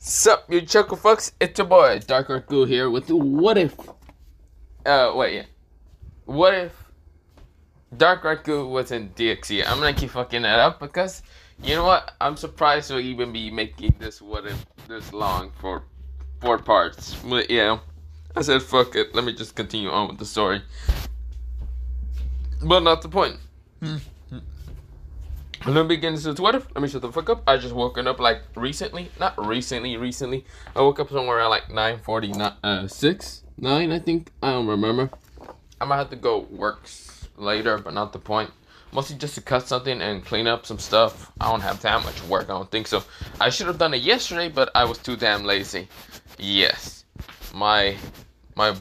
Sup, you chuckle fucks? It's your boy, Dakuraitoningu here with what if, what if Dakuraitoningu was in DXD? I'm gonna keep fucking that up because, you know what? I'm surprised to even be making this what if this long for 4 parts. But yeah, I said fuck it, let me just continue on with the story. But not the point. Let me begin this what if. Let me shut the fuck up. I just woken up like recently. Not recently. I woke up somewhere around like 9:46, 9 I think. I don't remember. I might have to go work later, but not the point. Mostly just to cut something and clean up some stuff. I don't have that much work. I don't think so. I should have done it yesterday, but I was too damn lazy. Yes. My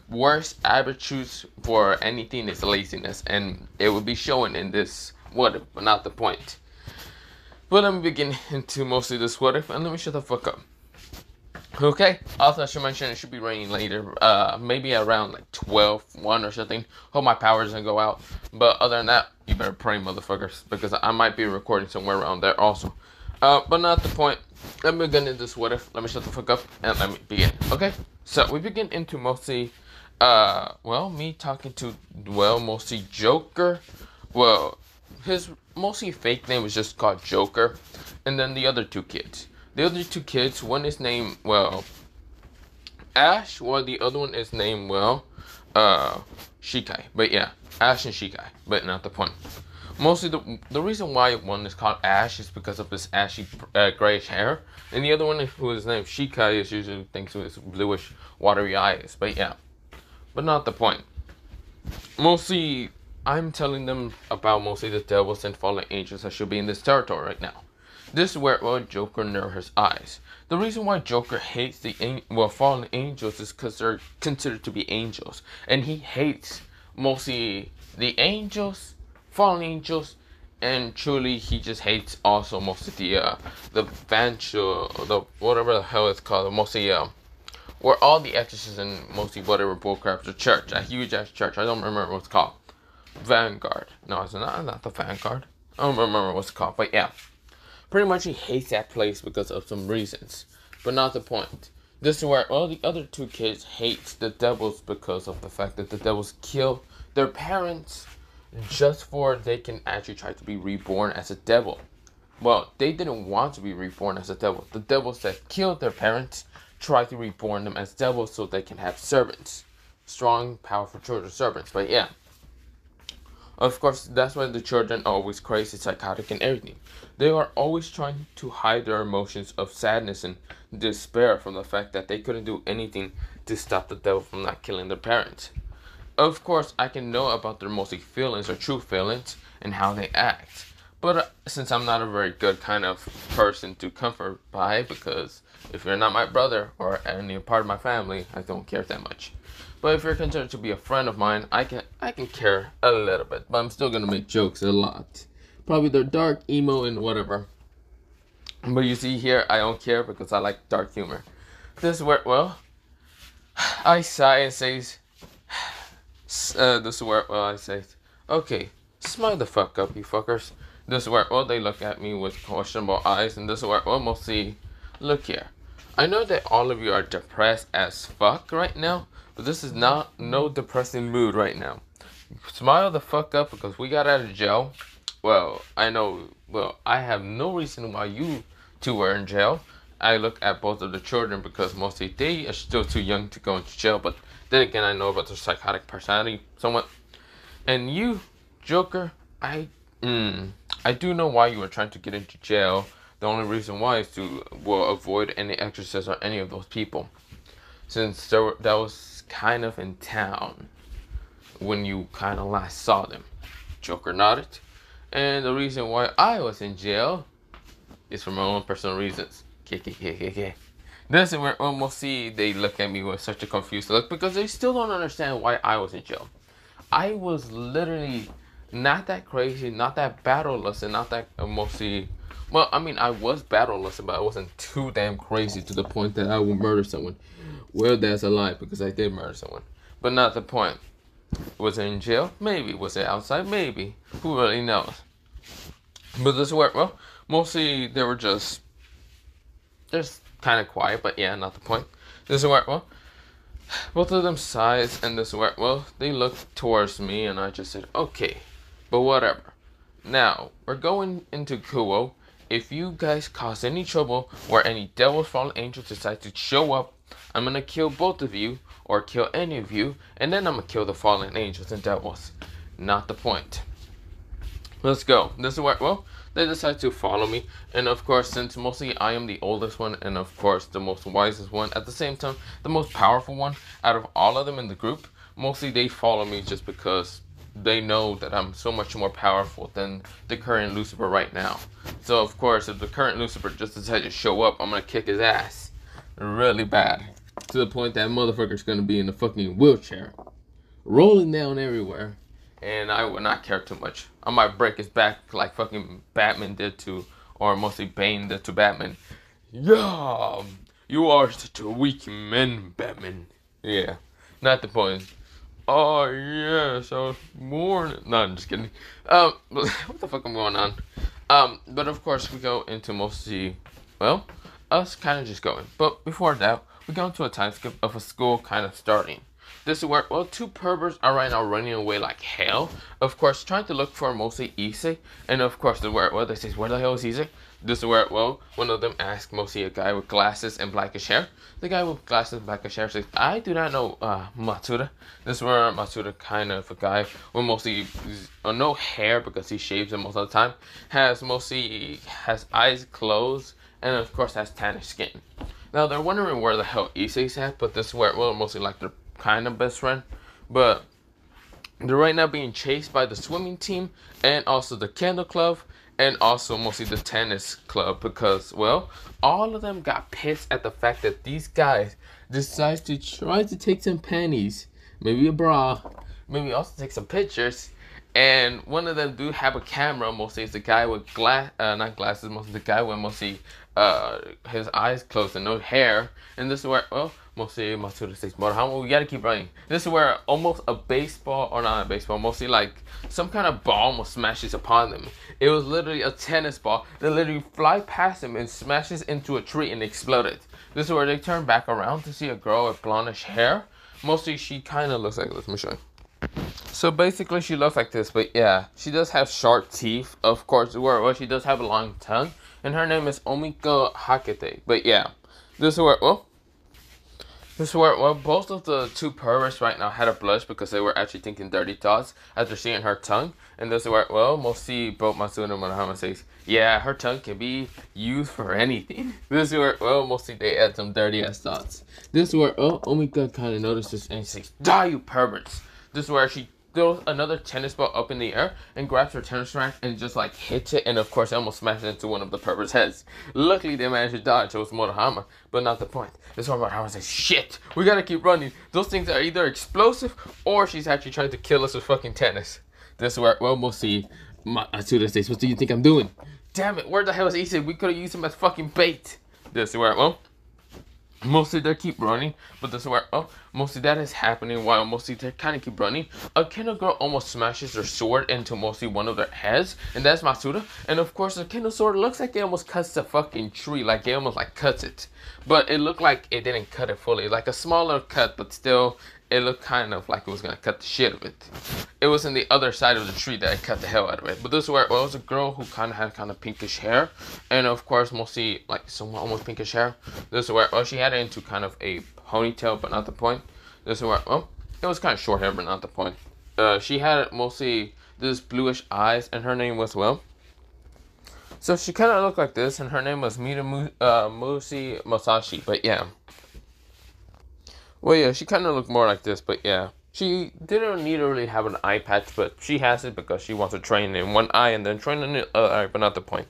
worst attributes for anything is laziness, and it would be showing in this what if, but not the point. But let me begin into mostly this what if, and let me shut the fuck up. Okay, also I should mention it should be raining later, maybe around like 12:01 or something. Hope my power doesn't go out. But other than that, you better pray, motherfuckers, because I might be recording somewhere around there also. But not the point. Let me begin into this what if. Let me shut the fuck up and let me begin. Okay, so we begin into mostly, me talking to, mostly Joker. Well, his mostly fake name was just called Joker, and then the other two kids. The other two kids, one is named Ash, while the other one is named Shikai. But yeah, Ash and Shikai. But not the point. Mostly the reason why one is called Ash is because of his ashy grayish hair, and the other one who is named Shikai is usually thanks to his bluish watery eyes. But yeah, but not the point. Mostly, I'm telling them about mostly the devils and fallen angels that should be in this territory right now. This is where Joker narrows his eyes. The reason why Joker hates the fallen angels is because they're considered to be angels, and he hates mostly the angels, fallen angels, and truly he just hates also mostly the Vancho, the whatever the hell it's called, mostly where all the exorcists and mostly whatever bullcrap, the church, a huge ass church. I don't remember what it's called. Vanguard. No, it's not the Vanguard. I don't remember what it's called, but yeah. Pretty much he hates that place because of some reasons. But not the point. This is where all the other two kids hate the devils because of the fact that the devils kill their parents just for they can actually try to be reborn as a devil. Well, they didn't want to be reborn as a devil. The devils that killed their parents try to reborn them as devils so they can have servants. Strong, powerful children servants. But yeah. Of course, that's why the children are always crazy, psychotic, and everything. They are always trying to hide their emotions of sadness and despair from the fact that they couldn't do anything to stop the devil from not killing their parents. Of course, I can know about their mostly feelings or true feelings and how they act. But since I'm not a very good kind of person to comfort by, because if you're not my brother or any part of my family, I don't care that much. But if you're considered to be a friend of mine, I can care a little bit. But I'm still gonna make jokes a lot. Probably they're dark, emo, and whatever. But you see here, I don't care because I like dark humor. This is where, I sigh and says, this is where, I say, okay, smile the fuck up, you fuckers. This is where, they look at me with questionable eyes, and this is where, mostly, look here. I know that all of you are depressed as fuck right now, but this is not no depressing mood right now. Smile the fuck up because we got out of jail. I have no reason why you two were in jail. I look at both of the children because mostly they are still too young to go into jail, but then again I know about their psychotic personality somewhat. And you, Joker, I do know why you were trying to get into jail. The only reason why is to avoid any exorcists or any of those people, since that was kind of in town when you kind of last saw them. Joker nodded. And the reason why I was in jail is for my own personal reasons. This is where almost see they look at me with such a confused look because they still don't understand why I was in jail. I was literally not that crazy, not that battleless, and not that mostly. I was battleless, but I wasn't too damn crazy to the point that I would murder someone. Well, that's a lie because I did murder someone. But not the point. Was it in jail? Maybe. Was it outside? Maybe. Who really knows? But this is where, mostly they were just just kind of quiet, but yeah, not the point. This is where, well, both of them sighs, and this is where, well, they look towards me, and I just said, okay, but whatever. Now, we're going into Kuo. If you guys cause any trouble where any devils, fallen angels decide to show up, I'm gonna kill both of you, or kill any of you, and then I'm gonna kill the fallen angels and devils. Not the point. Let's go. This is where, well, they decide to follow me, and of course, since mostly I am the oldest one, and of course the most wisest one, at the same time the most powerful one out of all of them in the group, mostly they follow me just because they know that I'm so much more powerful than the current Lucifer right now. So of course, if the current Lucifer just decides to show up, I'm gonna kick his ass really bad, to the point that motherfucker's gonna be in the fucking wheelchair, rolling down everywhere. And I would not care too much. I might break his back like fucking Batman did to, or mostly Bane did to Batman. Yeah, you are such a weak man, Batman. Yeah, not the point. Oh yes, I was born. No, I'm just kidding. What the fuck am going on? But of course we go into mostly, well, us kind of just going. But before that, we go into a time skip of a school kind of starting. This is where, well, two perverts are right now running away like hell. Of course, trying to look for mostly Issei. And of course, the where, well, they say, where the hell is Issei? This is where, well, one of them asks mostly a guy with glasses and blackish hair. The guy with glasses and blackish hair says, I do not know Matsuda. This is where Matsuda, kind of a guy with mostly no hair because he shaves it most of the time, has eyes closed, and of course has tannish skin. Now they're wondering where the hell Issei's at, but this is where, well, mostly like their kind of best friend, but they're right now being chased by the swimming team and also the candle club and also mostly the tennis club, because, well, all of them got pissed at the fact that these guys decide to try to take some panties, maybe a bra, maybe also take some pictures, and one of them do have a camera. Mostly it's the guy with not glasses, mostly the guy with mostly his eyes closed and no hair. And this is where, well, mostly Matsuda says, we gotta keep running. This is where almost a baseball, or not a baseball, mostly like some kind of ball almost smashes upon them. It was literally a tennis ball that literally fly past them and smashes into a tree and exploded. This is where they turn back around to see a girl with blondish hair. Mostly she kind of looks like this. Let me show you. So basically she looks like this, but yeah, she does have sharp teeth, of course, well, she does have a long tongue, and her name is Omiko Hakete. But yeah, this is where, well, both of the two perverts right now had a blush because they were actually thinking dirty thoughts after seeing her tongue. And this is where, well, mostly both Matsuda and Monohama says, yeah, her tongue can be used for anything. This is where, well, mostly they add some dirty ass thoughts. This is where, oh, Omika kind of notices and says, die, you perverts. This is where she throws another tennis ball up in the air and grabs her tennis racket and just like hits it, and of course it almost smashes into one of the perverts' heads. Luckily they managed to dodge. It was Monohama, but not the point. This one Monohama says, shit, we gotta keep running. Those things are either explosive or she's actually trying to kill us with fucking tennis. This is where, well, we'll see. Matsuda says, what do you think I'm doing? Damn it, where the hell is Issei? We could have used him as fucking bait. This is where, well, mostly they keep running, but this is where, oh, mostly that is happening while mostly they kind of keep running. A Kendo girl almost smashes their sword into mostly one of their heads, and that's Matsuda. And of course, the Kendo sword looks like it almost cuts the fucking tree, like it almost like cuts it. But it looked like it didn't cut it fully, like a smaller cut, but still, it looked kind of like it was gonna cut the shit of it. It was in the other side of the tree that it cut the hell out of it. But this is where, well, it was a girl who kind of had kind of pinkish hair, and of course mostly like some almost pinkish hair. This is where, well, she had it into kind of a ponytail, but not the point. This is where, well, it was kind of short hair, but not the point. She had mostly this bluish eyes, and her name was, well, so she kind of looked like this, and her name was Musi Masashi. But yeah. Well, yeah, she kind of looked more like this, but yeah. She didn't need to really have an eye patch, but she has it because she wants to train in one eye and then train in the other eye, but not the point.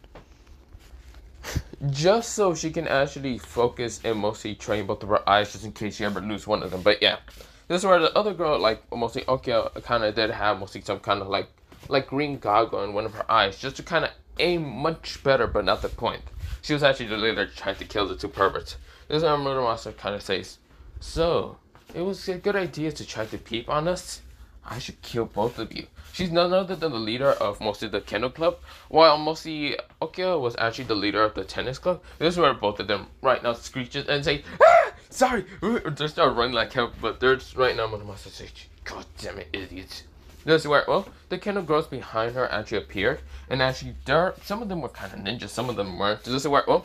Just so she can actually focus and mostly train both of her eyes, just in case she ever lose one of them. But yeah, this is where the other girl, like, mostly Okya, kind of did have mostly some kind of like green goggle in one of her eyes, just to kind of aim much better, but not the point. She was actually the leader trying to kill the two perverts. This is where Murder Master kind of says, so, it was a good idea to try to peep on us. I should kill both of you. She's none other than the leader of mostly the kennel club, while mostly Okio was actually the leader of the tennis club. This is where both of them right now screeches and say, ah, sorry. They start running like hell, but they're just right now. Muramasa says, God damn it, idiots. This is where, well, the kennel girls behind her actually appeared, and actually some of them were kind of ninjas, some of them weren't. This is where, well,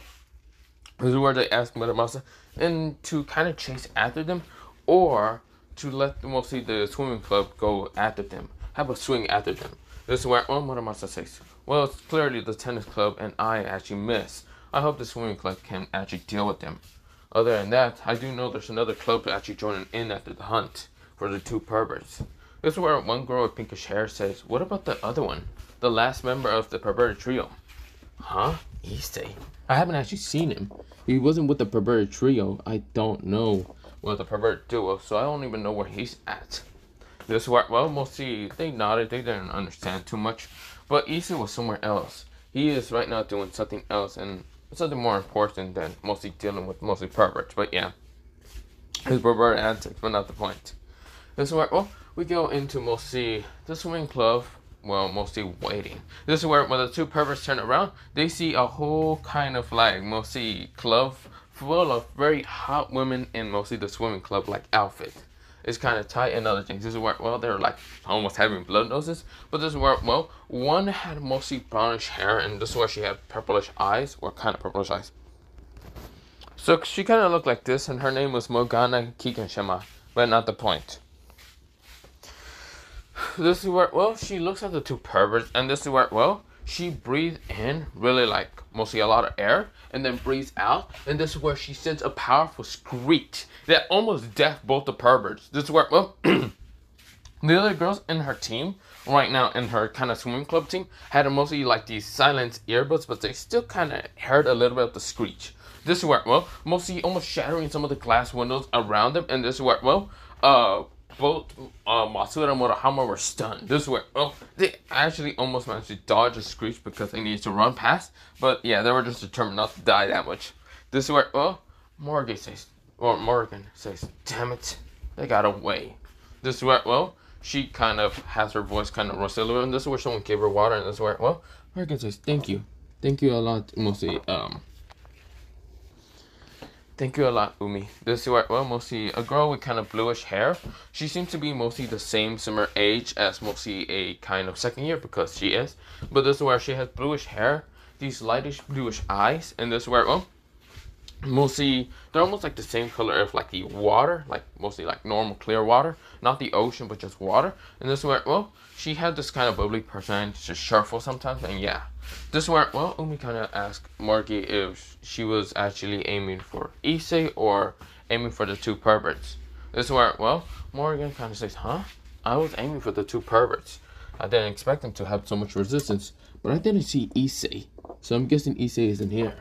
this is where they asked Muramasa and to kind of chase after them, or to let mostly the swimming club go after them, have a swing after them. This is where, well, Muramasa says, well, it's clearly the tennis club and I actually miss. I hope the swimming club can actually deal with them. Other than that, I do know there's another club actually joining in after the hunt for the two perverts. This is where one girl with pinkish hair says, what about the other one? The last member of the perverted trio. Huh? Issei. I haven't actually seen him. He wasn't with the perverted trio. I don't know with the perverted duo, so I don't even know where he's at. This is where, well, mostly they nodded. They didn't understand too much. But Issei was somewhere else. He is right now doing something else and something more important than mostly dealing with mostly perverts. But yeah, his perverted antics, but not the point. This is where, well, we go into mostly the swimming club, well, mostly waiting. This is where when the two perverts turn around, they see a whole kind of like mostly club full of very hot women in mostly the swimming club like outfit. It's kind of tight and other things. This is where, well, they're like almost having blood noses. But this is where, well, one had mostly brownish hair, and this is where she had purplish eyes, or kind of purplish eyes. So she kind of looked like this, and her name was Morgana Kikenshima, but not the point. This is where, well, she looks at the two perverts, and this is where, well, she breathes in really like mostly a lot of air, and then breathes out, and this is where she sends a powerful screech that almost deafs both the perverts. This is where, well, the other girls in her team, right now in her kind of swimming club team, had mostly like these silent earbuds, but they still kind of heard a little bit of the screech. This is where, well, mostly almost shattering some of the glass windows around them, and this is where, well, both Matsuda and Murahama were stunned. This is where, well, they actually almost managed to dodge the screech because they needed to run past. But yeah, they were just determined not to die that much. This is where, well, Morgan says, damn it, they got away. This is where, well, she kind of has her voice kind of rusty a little bit. And this is where someone gave her water. And this is where, well, Morgan says, thank you. Thank you a lot, mostly, thank you a lot, Umi. This is where, well, mostly a girl with kind of bluish hair. She seems to be mostly the same similar age as mostly a kind of second year because she is. But this is where she has bluish hair, these lightish bluish eyes, and this is where, well, mostly they're almost like the same color of like the water, like mostly like normal clear water, not the ocean but just water. And this is where, well, she had this kind of bubbly personality, just sharpful sometimes, and yeah. This is where, well, Umi kind of asked Margie if she was actually aiming for Issei or aiming for the two perverts. This is where, well, Morgan kind of says, huh? I was aiming for the two perverts. I didn't expect them to have so much resistance, but I didn't see Issei, so I'm guessing Issei isn't here.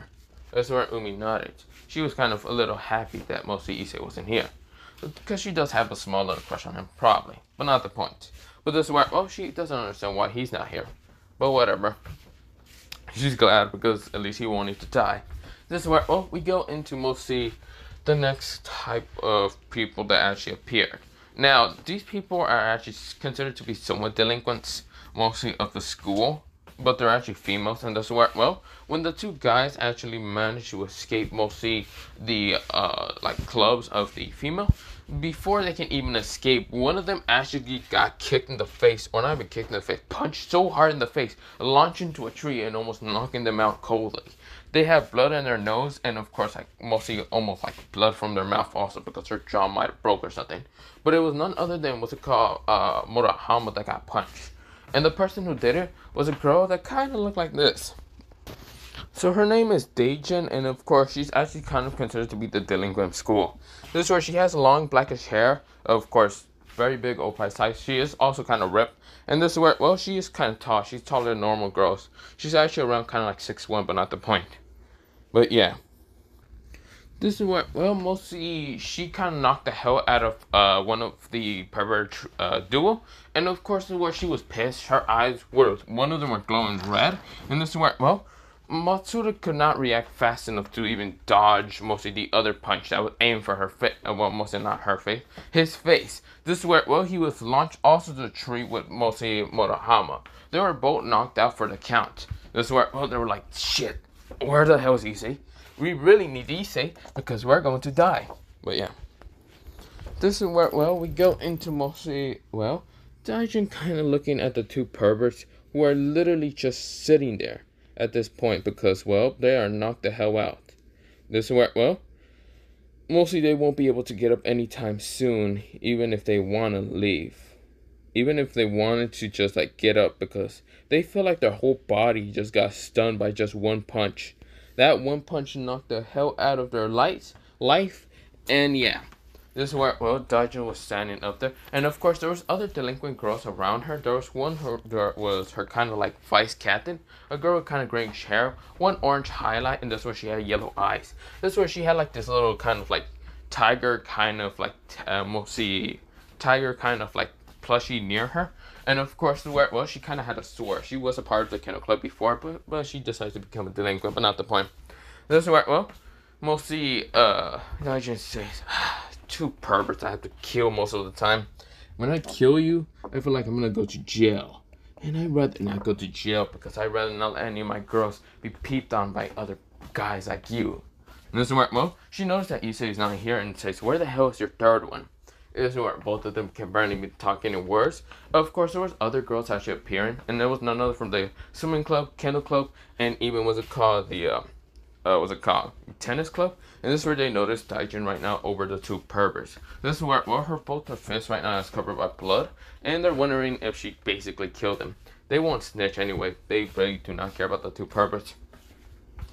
That's where Umi nodded. She was kind of a little happy that mostly Issei wasn't here, because she does have a small little crush on him, probably, but not the point. But this is where, well, she doesn't understand why he's not here, but whatever. She's glad because at least he won't need to die. This is where, well, we go into mostly the next type of people that actually appeared. Now, these people are actually considered to be somewhat delinquents, mostly of the school, but they're actually females, and that's where, well, when the two guys actually managed to escape mostly the, like, clubs of the female, before they can even escape, one of them actually got kicked in the face, or not even kicked in the face, punched so hard in the face, launched into a tree and almost knocking them out coldly. They have blood in their nose, and of course, like mostly almost like blood from their mouth also, because their jaw might have broke or something. But it was none other than what's it called, Murahama that got punched. And the person who did it was a girl that kind of looked like this. So her name is Deijin, and of course she's actually kind of considered to be the delinquent school. This is where she has long blackish hair, of course, very big opie size. She is also kind of ripped, and this is where, well, she is kind of tall. She's taller than normal girls. She's actually around kind of like 6'1", but not the point. But yeah. This is where, well, mostly she kind of knocked the hell out of one of the pervert duo. And of course, this is where she was pissed. Her eyes were, one of them were glowing red. And this is where, well, Matsuda could not react fast enough to even dodge mostly the other punch that was aimed for her face. Well, mostly not her face, his face. This is where, well, he was launched also to the tree with mostly Murahama. They were both knocked out for the count. This is where, well, they were like, shit, where the hell is Issei? We really need Issei because we're going to die. But yeah. This is where, well, we go into mostly, well, Daijin kind of looking at the two perverts who are literally just sitting there at this point because, well, they are knocked the hell out. This is where, well, mostly they won't be able to get up anytime soon, even if they want to leave. Even if they wanted to just, like, get up because they feel like their whole body just got stunned by just one punch. That one punch knocked the hell out of their life, and yeah. This is where, well, Daijin was standing up there. And of course, there was other delinquent girls around her. There was one who was her kind of like vice captain. A girl with kind of grayish hair. One orange highlight. And this is where she had yellow eyes. This is where she had like this little kind of like tiger kind of like, mostly tiger kind of like plushie near her. And of course, where, well, she kind of had a sword. She was a part of the kennel club before, but she decided to become a delinquent, but not the point. This is where, well, mostly, Daijin says, two perverts I have to kill most of the time. When I kill you, I feel like I'm gonna go to jail. And I'd rather not go to jail because I'd rather not let any of my girls be peeped on by other guys like you. And this is where, well, she noticed that Issei is not here and says, where the hell is your third one? This is where both of them can barely be talking in words. Of course, there was other girls actually appearing, and there was none other from the swimming club, kennel club, and even was it called the tennis club. And this is where they noticed Daijin right now over the two perverts. This is where, well, both her fists right now is covered by blood, and they're wondering if she basically killed him. They won't snitch anyway. They really do not care about the two perverts.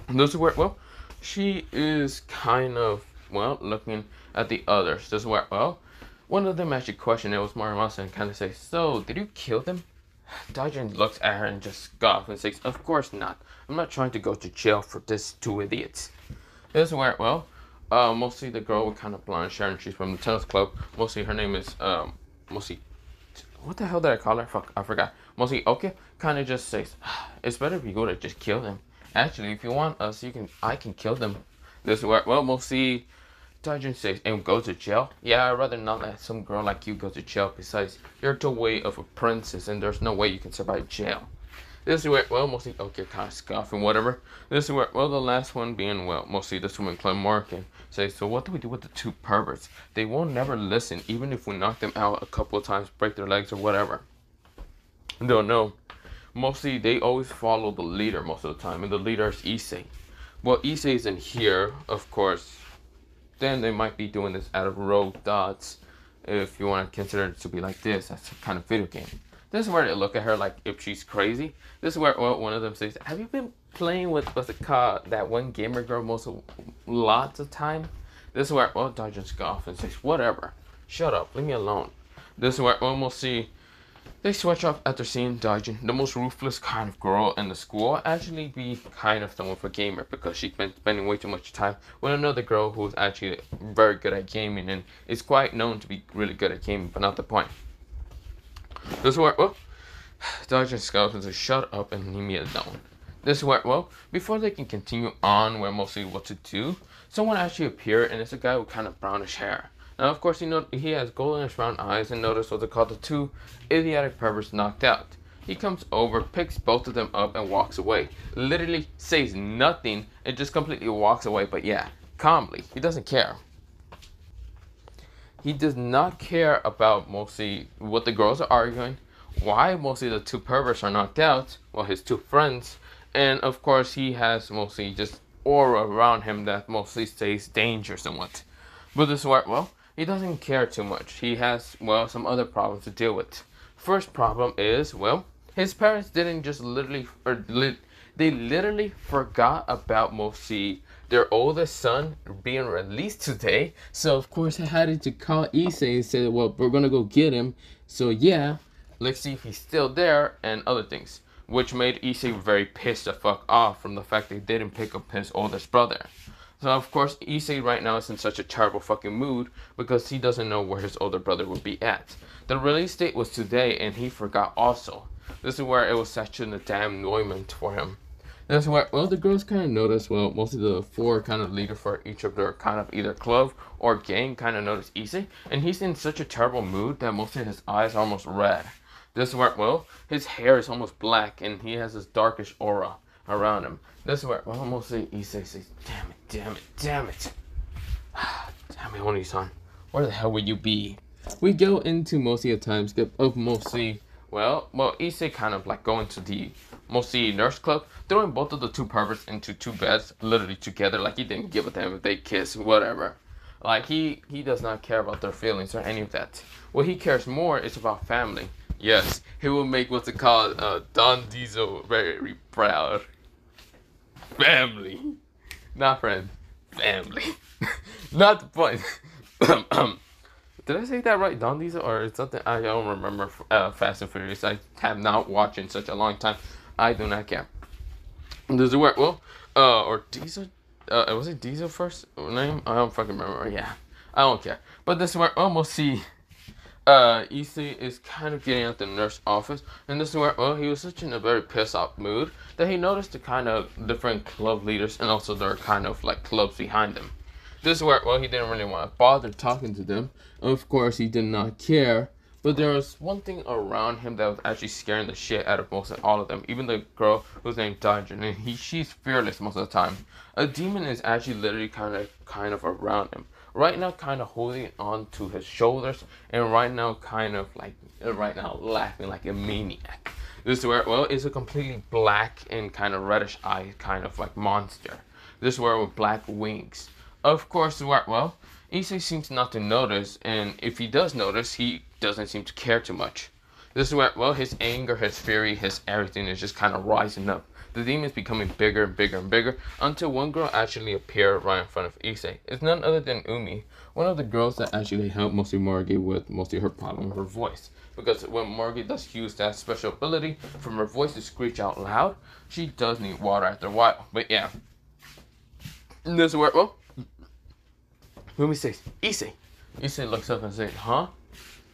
And this is where, well, she is kind of, well, looking at the others. This is where, well, one of them actually questioned, it was Marimasa, and kind of says, so, did you kill them? Daijin looks at her and just scoffs and says, of course not. I'm not trying to go to jail for these two idiots. This is where, well, mostly the girl with kind of blonde hair, and she's from the tennis club. Mostly her name is, mostly, what the hell did I call her? Fuck, I forgot. Mostly, okay, kind of just says, it's better if you go to just kill them. Actually, if you want us, I can kill them. This is where, well, mostly Daijin says, and go to jail? Yeah, I'd rather not let some girl like you go to jail. Besides, you're the way of a princess, and there's no way you can survive jail. This is where, well, mostly, okay, kind of scoff and whatever. This is where, well, the last one being, well, mostly the swimming club Morgan says, so what do we do with the two perverts? They won't never listen, even if we knock them out a couple of times, break their legs or whatever. Don't know. Mostly, they always follow the leader most of the time, and the leader is Issei. Well, Issei isn't here, of course. Then they might be doing this out of rogue thoughts, if you want to consider it to be like this. That's a kind of video game. This is where they look at her like if she's crazy. This is where, well, one of them says, have you been playing with, what's it called, that one gamer girl lots of time? This is where, well, Daijin scoffs and says, whatever. Shut up, leave me alone. This is where, well, we'll see. They switch up after seeing Daijin, the most ruthless kind of girl in the school, actually be kind of done with a gamer because she's been spending way too much time with another girl who's actually very good at gaming and is quite known to be really good at gaming, but not the point. This is where, well, Daijin scoffs and says, shut up and leave me alone. This is where, well, before they can continue on with mostly what to do, someone actually appeared, and it's a guy with kind of brownish hair. Now, of course, he has goldenish brown eyes, and notice what they call the two idiotic perverts knocked out. He comes over, picks both of them up, and walks away. Literally says nothing, and just completely walks away, but yeah, calmly. He doesn't care. He does not care about mostly what the girls are arguing, why mostly the two perverts are knocked out, well, his two friends, and of course, he has mostly just aura around him that mostly says danger somewhat. But this is where, well, he doesn't care too much. He has, well, some other problems to deal with. First problem is, well, his parents didn't just literally, they literally forgot about mostly their oldest son being released today. So, of course, I had to call Issei and say, well, we're going to go get him. So, yeah, let's see if he's still there and other things. Which made Issei very pissed the fuck off from the fact they didn't pick up his oldest brother. So, of course, Issei right now is in such a terrible fucking mood because he doesn't know where his older brother would be at. The release date was today and he forgot also. This is where it was such a damn annoyment for him. That's why, well, the girls kind of notice, well, mostly the four kind of leader for each of their kind of either club or gang kind of notice Issei, and he's in such a terrible mood that mostly his eyes are almost red. This is where, well, his hair is almost black and he has this darkish aura around him. This is where, well, mostly Issei says, damn it, damn it, damn it. Damn it, Oni-san, where the hell would you be? We go into mostly a time skip of mostly, well, Issei kind of like going to the mostly nurse club, throwing both of the two perverts into two beds, literally together, like he didn't give a damn if they kiss, whatever. Like he does not care about their feelings or any of that. What he cares more is about family. Yes, he will make what's it called, Don Diesel very proud. Family, not friend, family. Not the point. Did I say that right, Don Diesel, or is something I don't remember? Fast and Furious. I have not watched in such a long time. I do not care. Does it work? Well, or Diesel? Was it Diesel first name? I don't fucking remember. Yeah, I don't care. But this is where almost see. Issei is kind of getting out the nurse office, and this is where, well, he was such in a very pissed off mood that he noticed the kind of different club leaders and also their kind of like clubs behind them. This is where, well, he didn't really want to bother talking to them. Of course, he did not care, but there was one thing around him that was actually scaring the shit out of most of all of them. Even the girl who's named Dajin, and she's fearless most of the time. A demon is actually literally kind of around him. Right now, kind of holding on to his shoulders, and right now, kind of like, right now, laughing like a maniac. This is where, well, it's a completely black and kind of reddish eye, kind of like monster. This is where with black wings. Of course, well, Issei seems not to notice, and if he does notice, he doesn't seem to care too much. This is where, well, his anger, his fury, his everything is just kind of rising up. The demon is becoming bigger and bigger and bigger until one girl actually appeared right in front of Issei. It's none other than Umi, one of the girls that actually helped mostly Morgie with mostly her problem with her voice. Because when Morgie does use that special ability from her voice to screech out loud, she does need water after a while. But yeah, this is where, well, Umi says, Issei. Issei looks up and says, huh?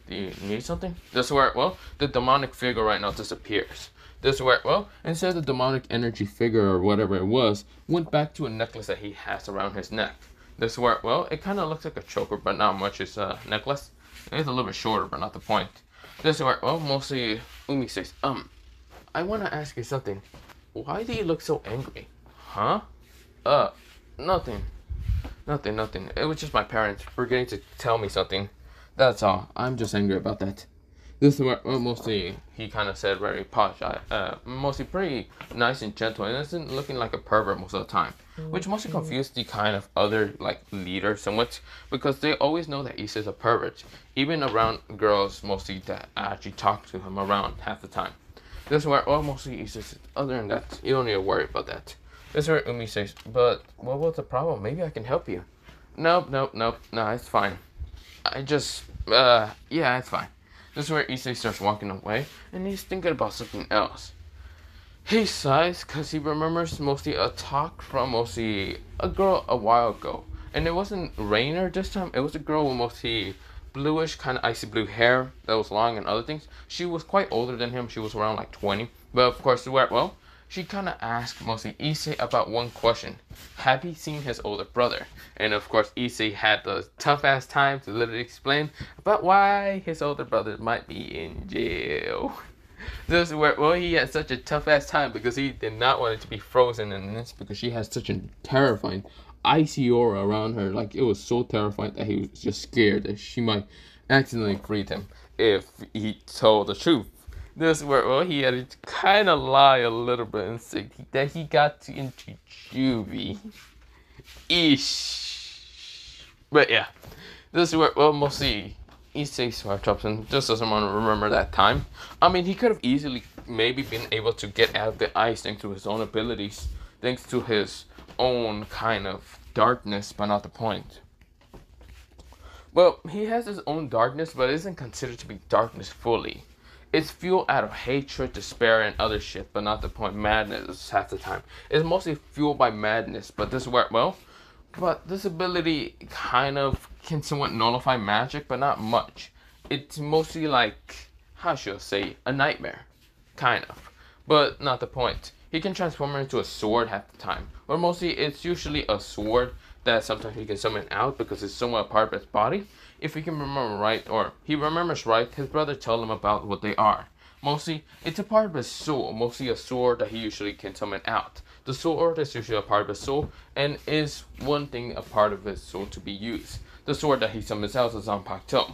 Do you need something? This is where, well, the demonic figure right now disappears. This is where, well, instead the demonic energy figure or whatever it was, went back to a necklace that he has around his neck. This is where, well, it kind of looks like a choker, but not much. It's a necklace. It's a little bit shorter, but not the point. This is where, well, mostly Umi says, I want to ask you something. Why do you look so angry? Huh? Nothing. Nothing. It was just my parents forgetting to tell me something. That's all. I'm just angry about that. This is where, well, mostly he kind of said very posh, mostly pretty nice and gentle, and isn't looking like a pervert most of the time, which mostly confused the kind of other like leaders somewhat, because they always know that Issei's a pervert, even around girls mostly that actually talk to him around half the time. This is where, well, mostly Issei says, other than that, you don't need to worry about that. This is where Umi says, but what was the problem? Maybe I can help you. Nope, no, it's fine. I just, yeah, it's fine. This is where Issei starts walking away, and he's thinking about something else. He sighs because he remembers mostly a talk from mostly a girl a while ago. And it wasn't Rainer this time, it was a girl with mostly bluish, kind of icy blue hair that was long and other things. She was quite older than him, she was around like 20. But of course, well, she kind of asked mostly Issei about one question. Have he seen his older brother? And of course, Issei had the tough-ass time to literally explain about why his older brother might be in jail. This is where, well, he had such a tough-ass time because he did not want it to be frozen in this because she has such a terrifying icy aura around her. Like, it was so terrifying that he was just scared that she might accidentally free him if he told the truth. This is where, well, he had to kind of lie a little bit and say that he got into juvie. Eesh. But yeah, this is where, well, mostly Issei sword chops and just doesn't want to remember that time. I mean, he could have easily maybe been able to get out of the ice thanks to his own abilities, thanks to his own kind of darkness, but not the point. Well, he has his own darkness, but it isn't considered to be darkness fully. It's fueled out of hatred, despair, and other shit, but not the point. Madness half the time. It's mostly fueled by madness, but this is where, well, but this ability kind of can somewhat nullify magic, but not much. It's mostly like, how should I say, a nightmare. Kind of. But not the point. he can transform into a sword half the time. Or mostly it's usually a sword that sometimes he can summon out because it's somewhat part of his body. If he can remember right, or he remembers right, his brother told him about what they are. Mostly, it's a part of his soul, mostly a sword that he usually can summon out. The sword is usually a part of his soul, and is one thing a part of his soul to be used. The sword that he summons out is Zanpakuto,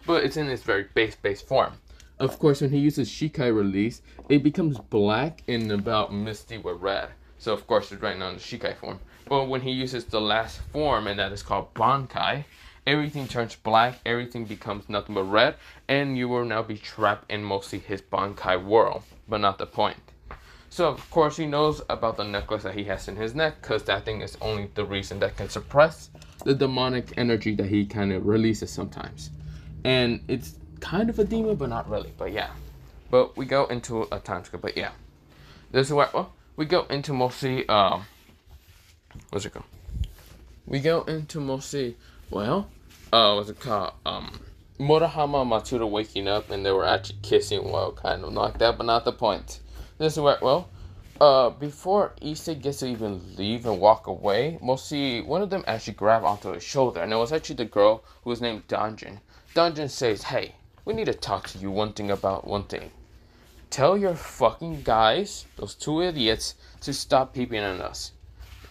but it's in its very base form. Of course, when he uses Shikai release, it becomes black and about misty with red. So of course, it's right now in the Shikai form. But when he uses the last form, and that is called Bankai, everything turns black, everything becomes nothing but red, and you will now be trapped in mostly his Bankai world, but not the point. So of course he knows about the necklace that he has in his neck, because that thing is only the reason that can suppress the demonic energy that he kind of releases sometimes. And it's kind of a demon, but not really, but yeah. But we go into a time skip, but yeah. This is where, well, we go into mostly, what's it called? We go into mostly, well, what's it called? Murahama and Matsuda waking up, and they were actually kissing, well, kind of like that, but not the point. This is where, well, before Issei gets to even leave and walk away, mostly one of them actually grabbed onto his shoulder, and it was actually the girl who was named Danjin. Danjin says, hey, we need to talk to you one thing. Tell your fucking guys, those two idiots, to stop peeping on us.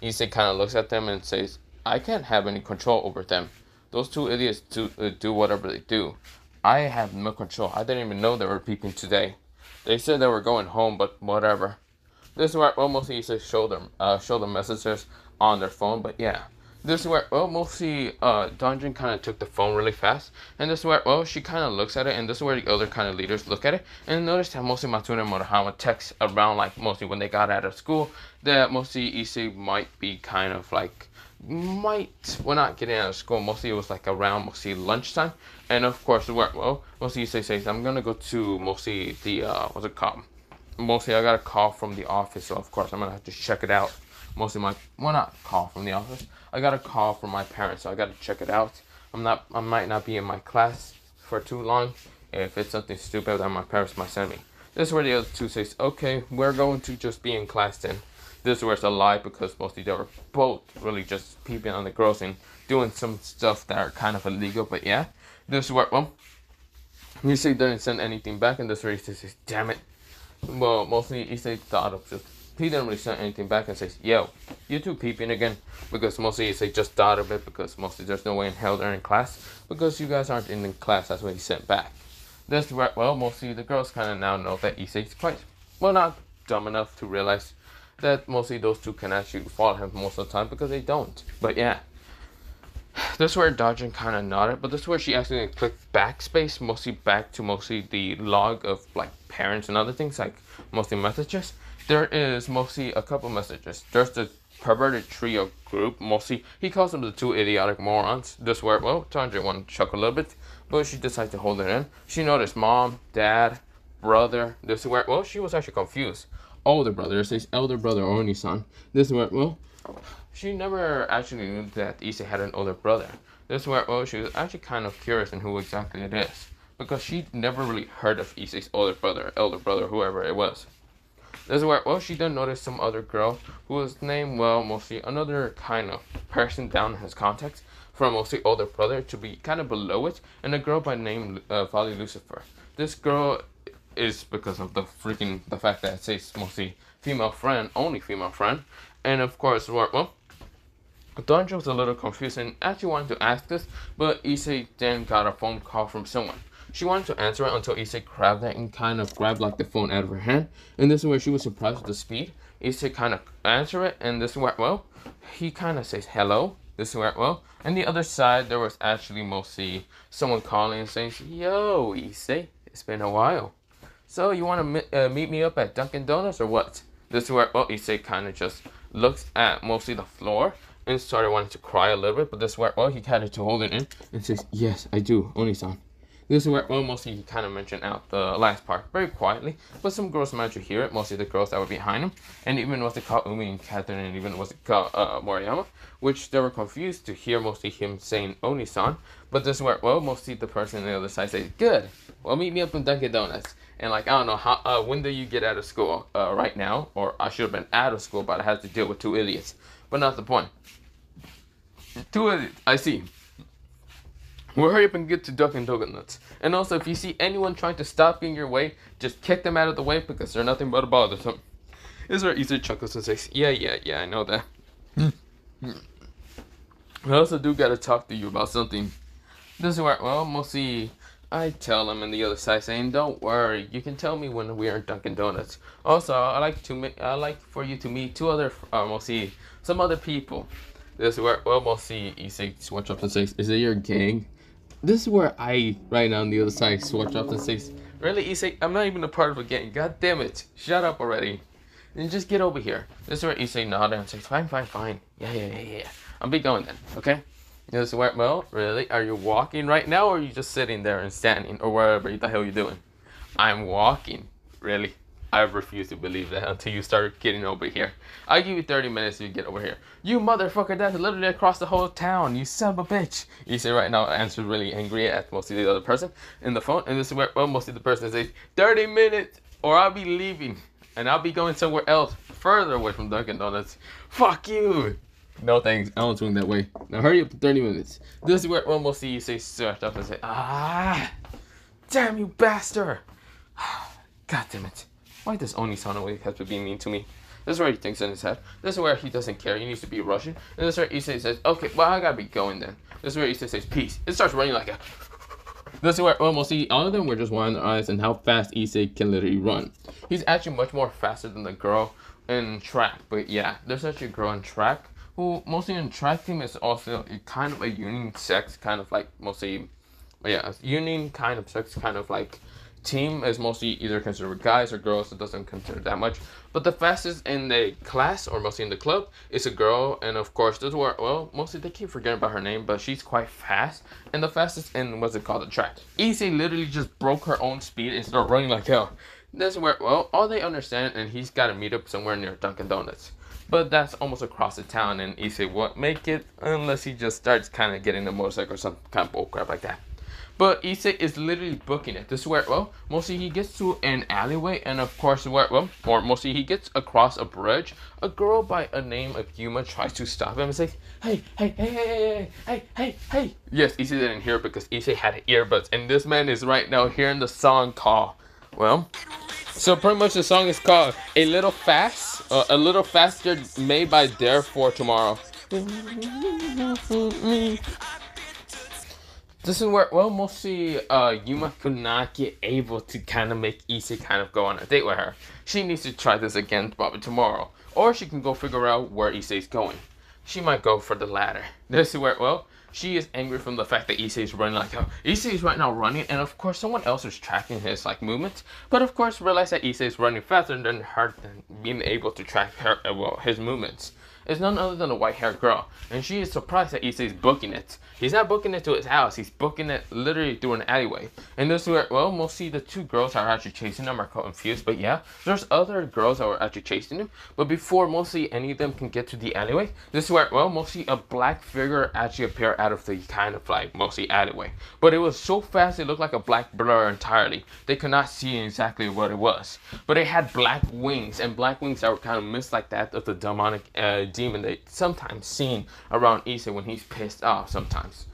Issei kind of looks at them and says, I can't have any control over them. Those two idiots do whatever they do. I have no control. I didn't even know they were peeping today. They said they were going home, but whatever. This is where, well, mostly Issei show them messages on their phone, but yeah. This is where, well, mostly Danjin kind of took the phone really fast. And this is where, well, she kind of looks at it, and this is where the other kind of leaders look at it. And notice that mostly Matsuda and Murahama text around, like, mostly when they got out of school, that mostly Issei might be kind of like, well, not getting out of school. Mostly it was like around mostly lunchtime. And of course, where, well, mostly Issei says, I'm gonna go to mostly the, what's it called? Mostly I got a call from the office, so of course I'm gonna have to check it out. Mostly well, not call from the office. I got a call from my parents, so I got to check it out. I might not be in my class for too long if it's something stupid that my parents might send me. This is where the other two says, okay, we're going to just be in class then. This is where it's a lie, because mostly they were both really just peeping on the girls and doing some stuff that are kind of illegal, but yeah. This is where, well, Issei didn't send anything back, and this is where Issei says, damn it. Well, mostly Issei thought of just, he didn't really send anything back and says, yo, you two peeping again? Because mostly Issei just thought of it, because mostly there's no way in hell they're in class, because you guys aren't in the class. That's what he sent back. This, well, mostly the girls kind of now know that Issei's quite, well, not dumb enough to realize that mostly those two can actually follow him most of the time, because they don't. But yeah. This is where Danjin kind of nodded, but this is where she accidentally clicked backspace, mostly back to mostly the log of like parents and other things, like mostly messages. There is mostly a couple messages. There's the perverted trio group, mostly he calls them the two idiotic morons. This is where, well, Danjin wanted to chuckle a little bit, but she decided to hold it in. She noticed mom, dad, brother. This is where, well, she was actually confused. Older brother, it says elder brother Oni-san. This is where, well, she never actually knew that Issei had an older brother. This is where, well, she was actually kind of curious in who exactly it is, because she never really heard of Issei's older brother, elder brother, whoever it was. This is where, well, she then noticed some other girl who was named, well, mostly another kind of person down in his contacts, from mostly older brother to be kind of below it, and a girl by name Valley Lucifer. This girl is because of the fact that it says mostly female friend, only female friend, and of course, well, Danjin was a little confused and actually wanted to ask this, but Issei then got a phone call from someone. She wanted to answer it until Issei grabbed it and kind of grabbed like the phone out of her hand, and this is where she was surprised with the speed. Issei kind of answered it, and this is where, well, he kind of says hello. This is where, well, on the other side there was actually mostly someone calling and saying, yo, Issei, it's been a while. So you want to meet me up at Dunkin' Donuts or what? This is where, well, Issei kind of just looks at mostly the floor and started wanting to cry a little bit, but this is where, well, he had to hold it in and says, yes, I do, Oni-san. This is where, well, mostly he kind of mentioned out the last part very quietly, but some girls managed to hear it, mostly the girls that were behind him, and even was it called Umi and Catherine, and even was it called Moriyama, which they were confused to hear mostly him saying Oni-san, but this is where, well, mostly the person on the other side says, good, well, meet me up in Dunkin' Donuts, and like, I don't know, how, when do you get out of school? Right now, or I should have been out of school, but I had to deal with 2 idiots, but not the point. 2 idiots, I see. Well, hurry up and get to Dunkin' Donuts. And also, if you see anyone trying to stop in your way, just kick them out of the way because they're nothing but a bother. So, this is where Issei chuckles and says, yeah, I know that. I also do gotta talk to you about something. This is where, well, mostly I tell him on the other side saying, don't worry, you can tell me when we're in Dunkin' Donuts. Also, I like for you to meet 2 other, mostly some other people. This is where, well, mostly Issei switch up and says, is it your gang? This is where I, right now on the other side, switch up and say, really, Issei, I'm not even a part of a gang. God damn it. Shut up already. And just get over here. This is where Issei nodded and says, fine. Yeah. I'll be going then, okay? This is where, well, really, are you walking right now or are you just sitting there and standing or wherever the hell you're doing? I'm walking. Really? I refuse to believe that until you start getting over here. I'll give you 30 minutes to get over here. You motherfucker, that's literally across the whole town. You son of a bitch. Issei right now answers really angry at mostly the other person in the phone. And this is where, well, mostly the person says, 30 minutes or I'll be leaving. And I'll be going somewhere else, further away from Dunkin' Donuts. Fuck you. No thanks, I don't swing that way. Now hurry up for 30 minutes. This is where, well, mostly Issei stretched up and say, damn you bastard. God damn it. Why does Oni-san always have to be mean to me? This is where he thinks in his head. This is where he doesn't care. He needs to be rushing. And this is where Issei says, okay, well, I gotta be going then. This is where Issei says, peace. It starts running like a... This is where almost see all of them were just wide on their eyes and how fast Issei can literally run. He's actually much more faster than the girl in track. But yeah, there's actually a girl in track who mostly in track team is also kind of a unisex, kind of like mostly, yeah, union kind of sex, kind of like team is mostly either considered guys or girls. It doesn't consider that much, but the fastest in the class or mostly in the club is a girl, and of course this is where, well, mostly they keep forgetting about her name, but she's quite fast, and the fastest in what's it called, the track. Issei literally just broke her own speed and started running like hell. This is where, well, all they understand, and he's got to meet up somewhere near Dunkin' Donuts, but that's almost across the town, and Issei won't make it unless he just starts kind of getting a motorcycle or some kind of bullcrap like that. But Issei is literally booking it. This is where, well, mostly he gets to an alleyway, and of course, where, well, or mostly he gets across a bridge. A girl by a name of Yuma tries to stop him and say, hey. Yes, Issei didn't hear it because Issei had earbuds, and this man is right now hearing the song call. Well, so pretty much the song is called A Little Faster Made by Therefore Tomorrow. This is where, well, mostly Yuma could not get able to kind of make Issei kind of go on a date with her. She needs to try this again probably tomorrow. Or she can go figure out where Issei's going. She might go for the latter. This is where, well, she is angry from the fact that Issei's running like hell. Issei's right now running, and of course someone else is tracking his like movements. But of course realize that Issei's running faster than her, than being able to track her, well, his movements. It's none other than a white-haired girl, and she is surprised that Issei's booking it. He's not booking it to his house, he's booking it literally through an alleyway. And this is where, well, mostly the 2 girls are actually chasing him are confused, but yeah, there's other girls that were actually chasing him. But before mostly any of them can get to the alleyway, this is where, well, mostly a black figure actually appeared out of the kind of like mostly alleyway. But it was so fast it looked like a black blur entirely. They could not see exactly what it was. But it had black wings, and black wings that were kind of missed like that of the demonic demon they sometimes seen around Issei when he's pissed off sometimes.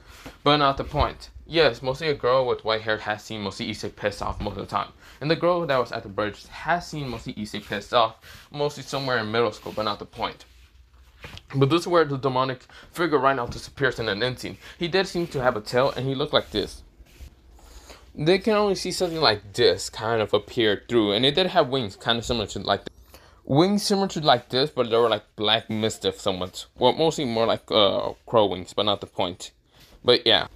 But not the point. Yes, mostly a girl with white hair has seen mostly Issei pissed off most of the time. And the girl that was at the bridge has seen mostly Issei pissed off, mostly somewhere in middle school, but not the point. But this is where the demonic figure right now disappears in an instant. He did seem to have a tail, and he looked like this. They can only see something like this kind of appear through, and it did have wings kind of similar to like this. Wings similar to like this, but they were like black mischief somewhat. Well, mostly more like crow wings, but not the point. But yeah.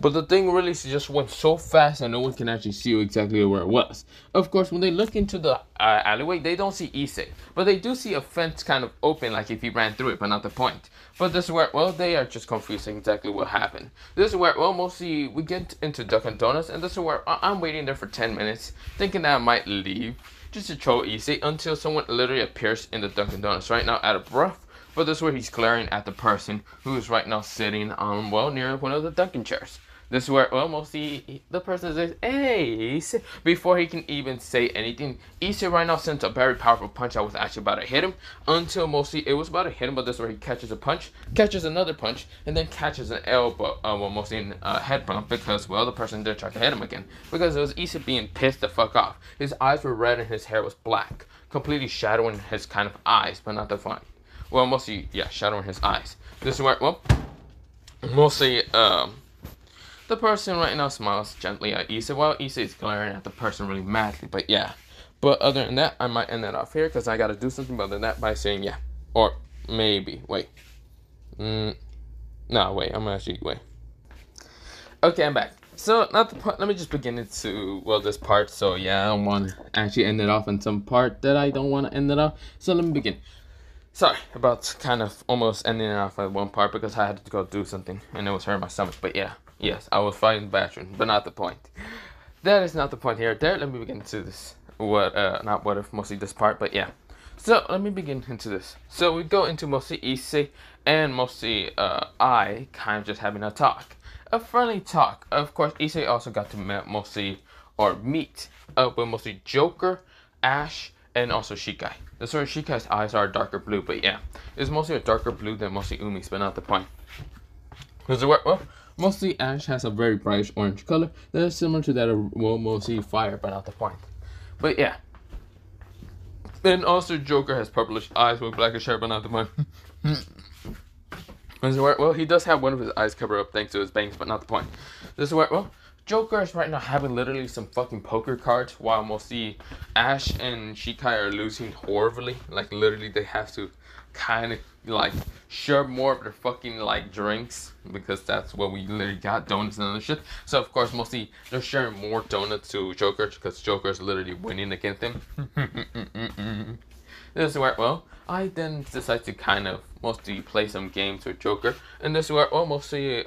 But the thing really just went so fast and no one can actually see exactly where it was. Of course, when they look into the alleyway, they don't see Issei. But they do see a fence kind of open, like if he ran through it, but not the point. But this is where, well, they are just confusing exactly what happened. This is where, well, mostly we get into Dunkin' Donuts, and this is where I'm waiting there for 10 minutes, thinking that I might leave, just to troll Issei, until someone literally appears in the Dunkin' Donuts right now out of breath. But this is where he's glaring at the person who is right now sitting on, well, near one of the Dunkin' chairs. This is where, well, mostly the person says, hey, Issei. Before he can even say anything, Issei right now sends a very powerful punch that was actually about to hit him. Until mostly it was about to hit him, but this is where he catches a punch, catches another punch, and then catches an elbow, well, mostly a head bump, because, well, the person did try to hit him again. Because it was Issei being pissed the fuck off. His eyes were red and his hair was black, completely shadowing his kind of eyes, but not the fun. Well, mostly, yeah, shadowing his eyes. This is where, well, mostly, the person right now smiles gently at Issei, while Issei is glaring at the person really madly, but yeah. But other than that, I might end that off here, because I gotta do something other than that by saying yeah. Or, maybe, wait. No, wait, I'm actually, wait. Okay, I'm back. So, not the part, let me just begin into, well, this part, so yeah, I don't want to actually end it off in some part that I don't want to end it off, so let me begin. Sorry about kind of almost ending it off at one part because I had to go do something and it was hurting my stomach. But yeah, yes, I was fighting the bathroom, but not the point. That is not the point here. Let me begin into this. Not what if, mostly this part, but yeah. So let me begin into this. So we go into mostly Issei and mostly I kind of just having a talk. A friendly talk. Of course, Issei also got to meet with mostly Joker, Ash, and also Shikai. This where Shikai's eyes are darker blue, but yeah, it's mostly a darker blue than mostly Umi's, but not the point. Because well, mostly Ash has a very brightish orange color that is similar to that of, well, mostly Fire, but not the point. But yeah. And also Joker has purplish eyes with blackish hair, but not the point. Well, he does have one of his eyes covered up thanks to his bangs, but not the point. This is where, well, Joker is right now having literally some fucking poker cards, while mostly Ash and Shikai are losing horribly. Like, literally, they have to kind of, like, share more of their fucking, like, drinks, because that's what we literally got, donuts and other shit. So, of course, mostly they're sharing more donuts to Joker, because Joker is literally winning against him. This is where, well, I then decide to kind of mostly play some games with Joker. And this is where, well, mostly,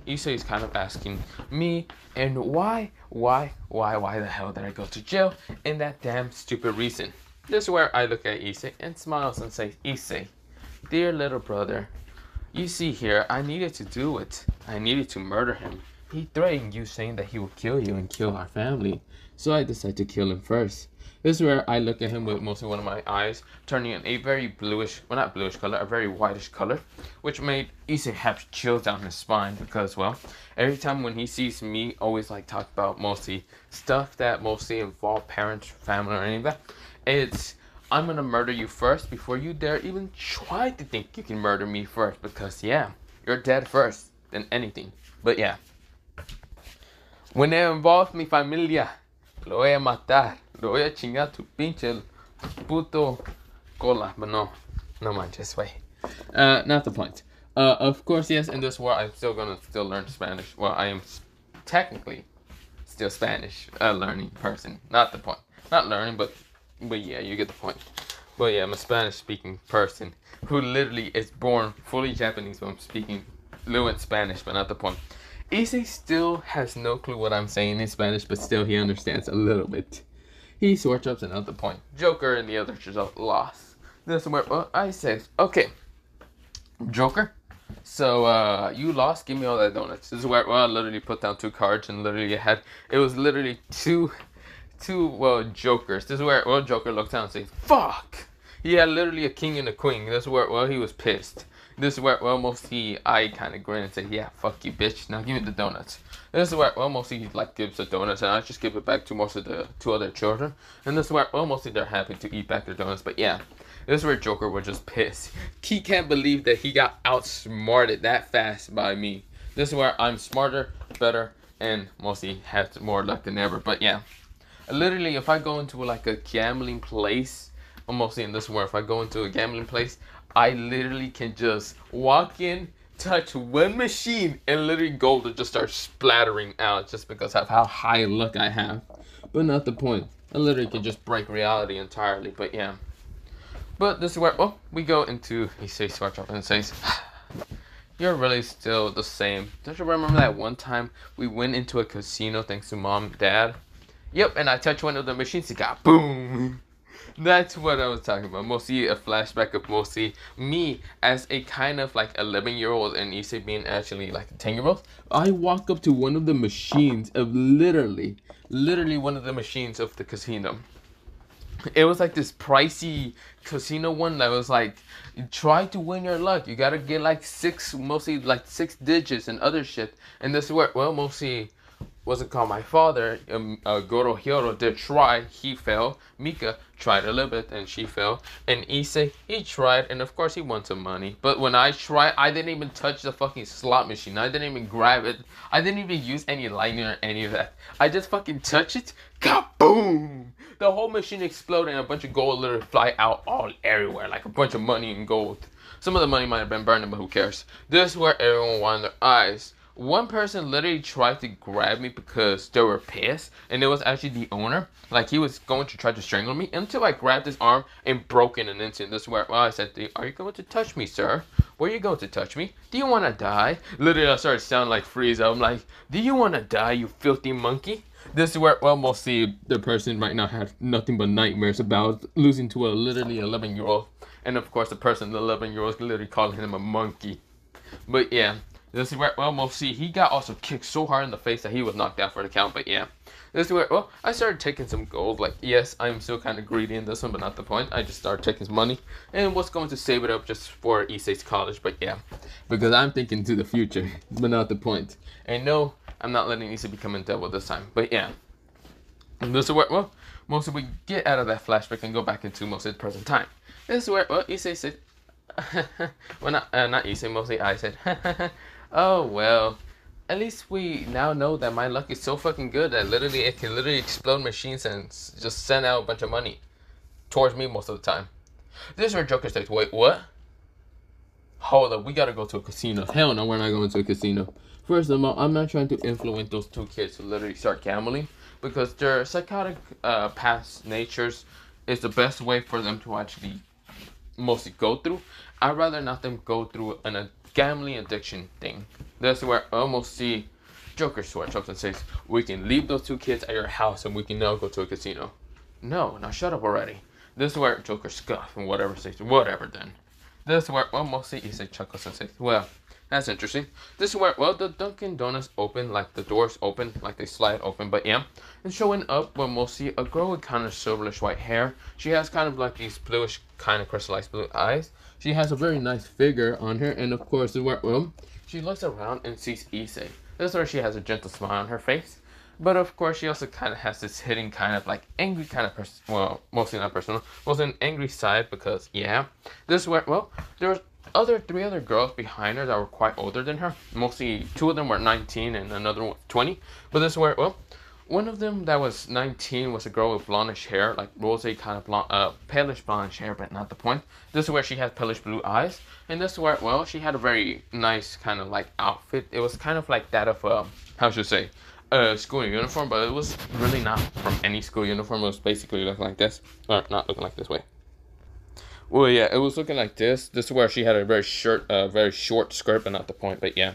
Issei is kind of asking me, and why the hell did I go to jail? And that damn stupid reason. This is where I look at Issei and smiles and say, Issei, dear little brother, you see here, I needed to do it. I needed to murder him. He threatened you, saying that he will kill you and kill our family. So I decided to kill him first. This is where I look at him with mostly one of my eyes turning in a very bluish, well, not bluish color, a very whitish color, which made Issei have chills down his spine because, well, every time when he sees me always like talk about mostly stuff that mostly involve parents, family, or any of that, it's, I'm gonna murder you first before you dare even try to think you can murder me first, because yeah, you're dead first than anything. But yeah, when it involves mi familia, lo voy a matar. Lo voy a chingar tu pinche puto cola. But no manches, wait. Not the point. Of course, yes, in this war, I'm still gonna learn Spanish. Well, I am technically still Spanish learning person. Not the point. Not learning, but yeah, you get the point. But yeah, I'm a Spanish speaking person who literally is born fully Japanese, but I'm speaking fluent Spanish, but not the point. Issei still has no clue what I'm saying in Spanish, but still he understands a little bit. He switch ups another point. Joker and the other result lost. This is where, well, I said, okay, Joker, so you lost, give me all that donuts. This is where, well, I literally put down 2 cards and literally it was literally two well, Jokers. This is where, well, Joker looked down and said, fuck! He had literally a king and a queen. This is where, well, he was pissed. This is where, well, mostly I kind of grin and say, yeah, fuck you, bitch. Now give me the donuts. This is where, well, mostly he, like, gives the donuts, and I just give it back to most of the 2 other children. And this is where, well, mostly they're happy to eat back their donuts. But yeah, this is where Joker was just pissed. He can't believe that he got outsmarted that fast by me. This is where I'm smarter, better, and mostly have more luck than ever. But yeah, literally, if I go into, like, a gambling place, or mostly in this where if I go into a gambling place, I literally can just walk in, touch one machine and literally gold will just start splattering out just because of how high luck I have. But not the point. I literally can just break reality entirely. But yeah. But this is where, well, we go into, he says, switch up and says, you're really still the same. Don't you remember that one time we went into a casino thanks to mom and dad? Yep, and I touched one of the machines, it got boom. That's what I was talking about. Mostly a flashback of mostly me as a kind of like 11-year-old and Issei being actually like a 10-year-old. I walk up to one of the machines of literally one of the machines of the casino. It was like this pricey casino one that was like, try to win your luck. You gotta get like mostly like 6 digits and other shit. And this is where, well, mostly wasn't called my father. Goro Hiro did try. He fell. Mika tried a little bit and she fell. And Issei, he tried and of course he won some money. But when I tried, I didn't even touch the fucking slot machine. I didn't even grab it. I didn't even use any lightning or any of that. I just fucking touched it. Kaboom! The whole machine exploded and a bunch of gold literally fly out all everywhere. Like a bunch of money and gold. Some of the money might have been burning, but who cares? This is where everyone wanted their eyes. One person literally tried to grab me because they were pissed, and it was actually the owner. Like, he was going to try to strangle me until I grabbed his arm and broke in an instant. This is where, well, I said, are you going to touch me, sir? Were you going to touch me? Do you want to die? Literally, I started sounding like Frieza. I'm like, do you want to die, you filthy monkey? This is where, well, mostly the person right now had nothing but nightmares about losing to a literally 11-year-old. And of course, the person, the 11-year-old, literally calling him a monkey. But yeah. This is where, well, mostly he got also kicked so hard in the face that he was knocked out for the count. But yeah, this is where, well, I started taking some gold. Like, yes, I'm still kind of greedy in this one, but not the point. I just started taking some money and was going to save it up just for Issei's college. But yeah, because I'm thinking to the future, but not the point. And no, I'm not letting Issei become a devil this time. But yeah, and this is where, well, mostly we get out of that flashback and go back into mostly the present time. This is where, well, Issei said, well, not Issei, mostly I said, oh, well, at least we now know that my luck is so fucking good that literally it can literally explode machines and just send out a bunch of money towards me most of the time. This is where Joker says, wait, what? Hold up, we gotta go to a casino. Hell no, we're not going to a casino. First of all, I'm not trying to influence those 2 kids to literally start gambling because their psychotic past natures is the best way for them to actually mostly go through. I'd rather not them go through a gambling addiction thing. That's where I almost see Joker switch up and says, we can leave those 2 kids at your house and we can now go to a casino. No, now shut up already. This is where Joker scuffs and whatever says, whatever then. This is where, well, mostly Issei chuckles and says, well, that's interesting. This is where, well, the Dunkin' Donuts open, like the doors open, like they slide open, but yeah. And showing up, well, mostly a girl with kind of silverish white hair. She has kind of like these bluish, kind of crystallized blue eyes. She has a very nice figure on her, and of course, well, she looks around and sees Issei. This is where she has a gentle smile on her face. But of course, she also kind of has this hidden kind of like angry kind of person. Well, mostly not personal, mostly an angry side because, yeah. This is where, well, there's 3 other girls behind her that were quite older than her. Mostly 2 of them were 19 and another one 20. But this is where, well, one of them that was 19 was a girl with blondish hair, like rosy kind of blonde, palish blondish hair, but not the point. This is where she has palish blue eyes. And this is where, well, she had a very nice kind of like outfit. It was kind of like that of, how should I say, a school uniform, but it was really not from any school uniform. It was basically looking like this, or not looking like this way. Well, yeah, it was looking like this. This is where she had a very short skirt, but not the point. But yeah,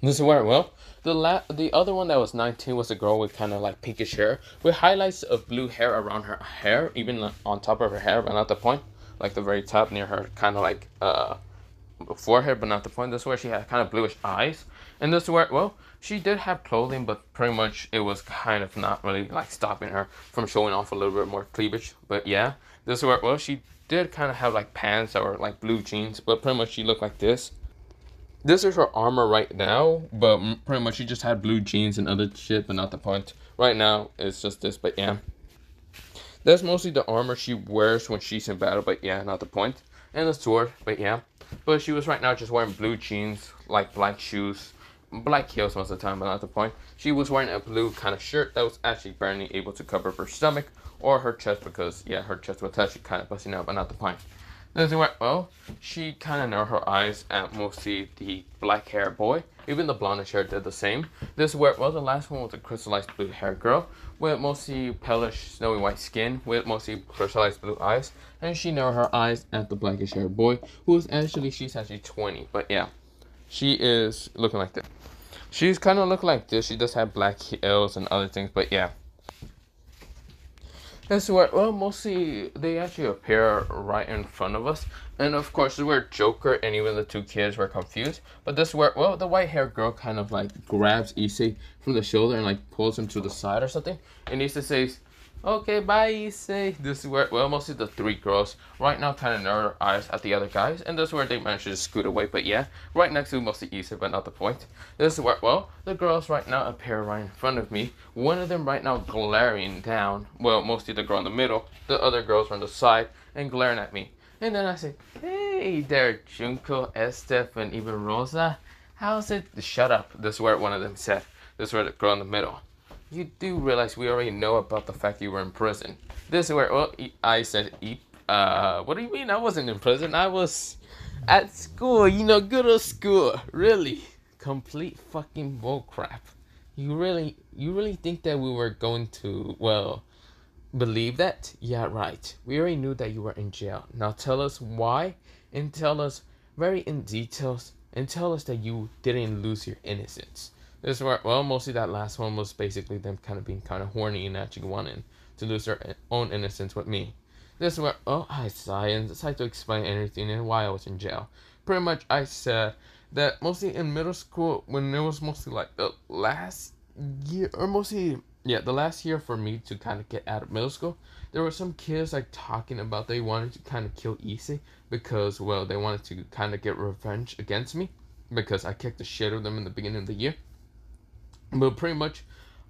this is where, well, the other one that was 19 was a girl with kind of like pinkish hair with highlights of blue hair around her hair, even on top of her hair, but not the point. Like the very top near her, kind of like forehead, but not the point. This is where she had kind of bluish eyes, and this is where, well, she did have clothing, but pretty much it was kind of not really like stopping her from showing off a little bit more cleavage. But yeah, this is where, well, she did kind of have like pants that were like blue jeans, but pretty much she looked like this. This is her armor right now, but pretty much she just had blue jeans and other shit, but not the point. Right now, it's just this, but yeah. That's mostly the armor she wears when she's in battle, but yeah, not the point. And the sword, but yeah. But she was right now just wearing blue jeans, like black shoes, black heels most of the time, but not the point. She was wearing a blue kind of shirt that was actually barely able to cover her stomach or her chest because, yeah, her chest was actually kind of busting out, but not the point. This is where, well, she kind of narrowed her eyes at mostly the black hair boy. Even the blondish hair did the same. This is where, well, the last one was a crystallized blue hair girl with mostly palish snowy white skin with mostly crystallized blue eyes. And she narrowed her eyes at the blackish hair boy, she's actually 20. But yeah, she is looking like this. She's kind of looking like this. She does have black heels and other things, but yeah. That's where, well, mostly they actually appear right in front of us. And of course, this is where Joker and even the two kids were confused. But this is where, well, the white haired girl kind of like grabs Issei from the shoulder and like pulls him to the side or something. And Issei says, okay, bye, Issei. This is where, well, mostly the three girls right now kind of narrow their eyes at the other guys. And this is where they managed to scoot away. But yeah, right next to mostly Issei, but not the point. This is where, well, the girls right now appear right in front of me. One of them right now glaring down. Well, mostly the girl in the middle. The other girls are on the side and glaring at me. And then I say, hey there, Junko, Estef, and even Rosa. How's it? Shut up. This is where one of them said. This is where the girl in the middle. You do realize we already know about the fact you were in prison. This is where, well, I said, what do you mean? I wasn't in prison. I was at school, good old school. Really? Complete fucking bullcrap. You really think that we were going to, well, believe that? Yeah, right. We already knew that you were in jail. Now tell us why, and tell us very in details, and tell us that you didn't lose your innocence. This is where, well, mostly that last one was basically them kind of being kind of horny and actually wanting to lose their own innocence with me. This is where, oh, I sighed and decided to explain everything and why I was in jail. Pretty much I said that mostly in middle school, when it was mostly like the last year, or mostly, yeah, the last year for me to kind of get out of middle school, there were some kids like talking about they wanted to kind of kill Issei because, well, they wanted to kind of get revenge against me because I kicked the shit out of them in the beginning of the year. But pretty much,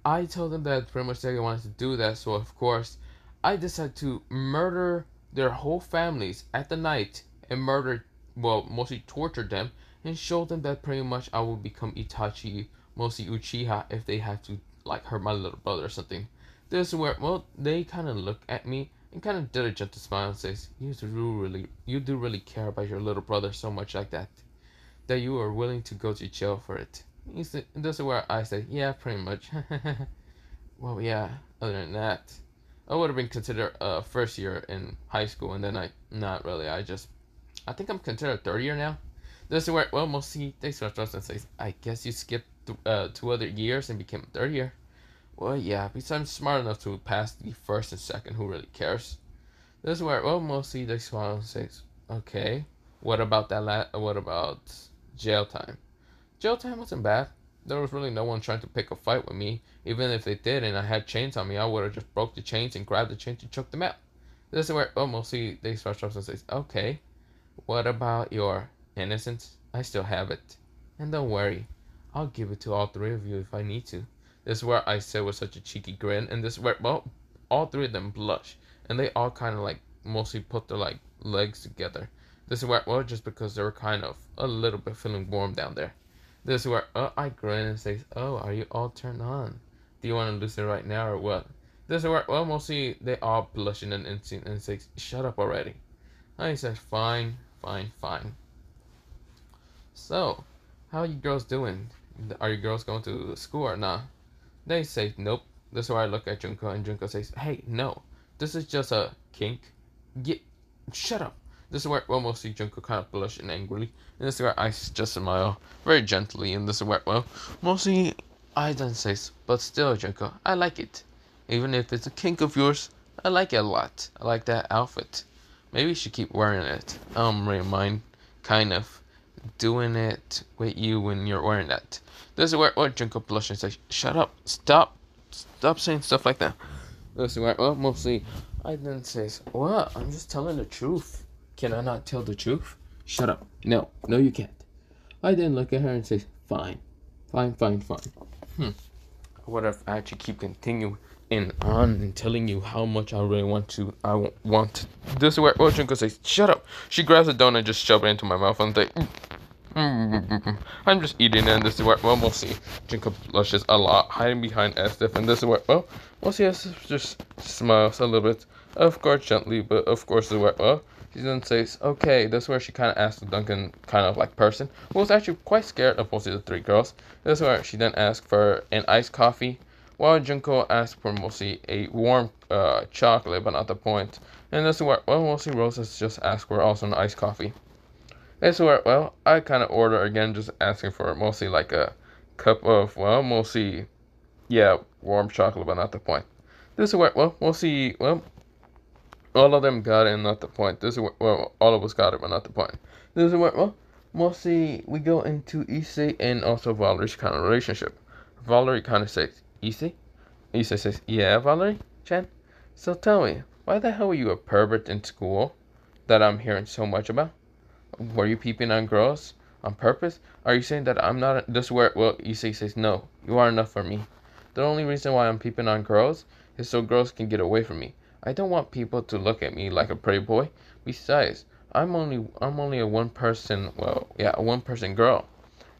I told them that pretty much they wanted to do that. So of course, I decided to murder their whole families at the night and mostly torture them and show them that pretty much I will become Itachi, mostly Uchiha, if they have to like hurt my little brother or something. This is where, well, they kind of look at me and kind of did a gentle smile and says, you do really care about your little brother so much like that you are willing to go to jail for it. This is where I said, yeah, pretty much. Well, yeah, other than that, I would have been considered first year in high school, and then not really. I think I'm considered third year now. This is where, well, mostly they start us and say, I guess you skipped 2 other years and became third year. Well, yeah, because I'm smart enough to pass the first and second, who really cares? This is where, well, mostly they smile and say, okay, what about what about jail time? Jail time wasn't bad. There was really no one trying to pick a fight with me. Even if they did and I had chains on me, I would have just broke the chains and grabbed the chains and choked them out. This is where, oh, mostly they start and say, okay, what about your innocence? I still have it. And don't worry, I'll give it to all 3 of you if I need to. This is where I said with such a cheeky grin, and this is where, well, all 3 of them blush. And they all kind of like mostly put their like legs together. This is where, well, just because they were kind of a little bit feeling warm down there. This is where, I grin and say, oh, are you all turned on? Do you want to listen right now or what? This is where, well, mostly they all blush in an instant and say, shut up already. I said, fine. So, how are you girls doing? Are you girls going to school or not? They say, nope. This is where I look at Junko and Junko says, hey, no. This is just a kink. Shut up. This is where, well, mostly Junko kind of blush and angrily. And this is where I just smile very gently. And this is where, well, mostly I don't say, but still, Junko, I like it. Even if it's a kink of yours, I like it a lot. I like that outfit. Maybe you should keep wearing it. I don't really mind kind of doing it with you when you're wearing that. This is where, well, Junko blush and says, shut up. Stop saying stuff like that. This is where, well, mostly I then says, what? I'm just telling the truth. Can I not tell the truth? Shut up. No, you can't. I then look at her and say, fine. What if I actually keep continuing on and telling you how much I really want to? This is where, well, Junko says, shut up. She grabs a donut and just shoves it into my mouth and say, I'm just eating it. And this is where, well, we'll see. Junko blushes a lot, hiding behind Estef. And this is where, well, we'll see Estef just smiles a little bit. Of course, gently, but of course, this is where, well, She then says, okay, that's where she kind of asks the Duncan kind of like person, who was actually quite scared of mostly the three girls. That's where she then asked for an iced coffee, while Junko asked for mostly a warm chocolate, but not the point. And that's where, well, mostly Roses just asked for also an iced coffee. That's where, well, I kind of order again, just asking for mostly like a cup of, well, mostly, yeah, warm chocolate, but not the point. This is where, well, mostly, well, all of them got it, and not the point. This is where, well, all of us got it, but not the point. This is where, well, mostly we go into Issei and also Valerie's kind of relationship. Valerie kind of says, Issei? Issei says, yeah, Valerie-chan? So tell me, why the hell were you a pervert in school that I'm hearing so much about? Were you peeping on girls on purpose? Are you saying that I'm not? This is where, well, Issei says, no, you are enough for me. The only reason why I'm peeping on girls is so girls can get away from me. I don't want people to look at me like a pretty boy. Besides, I'm only a one person, well, yeah, a one person girl.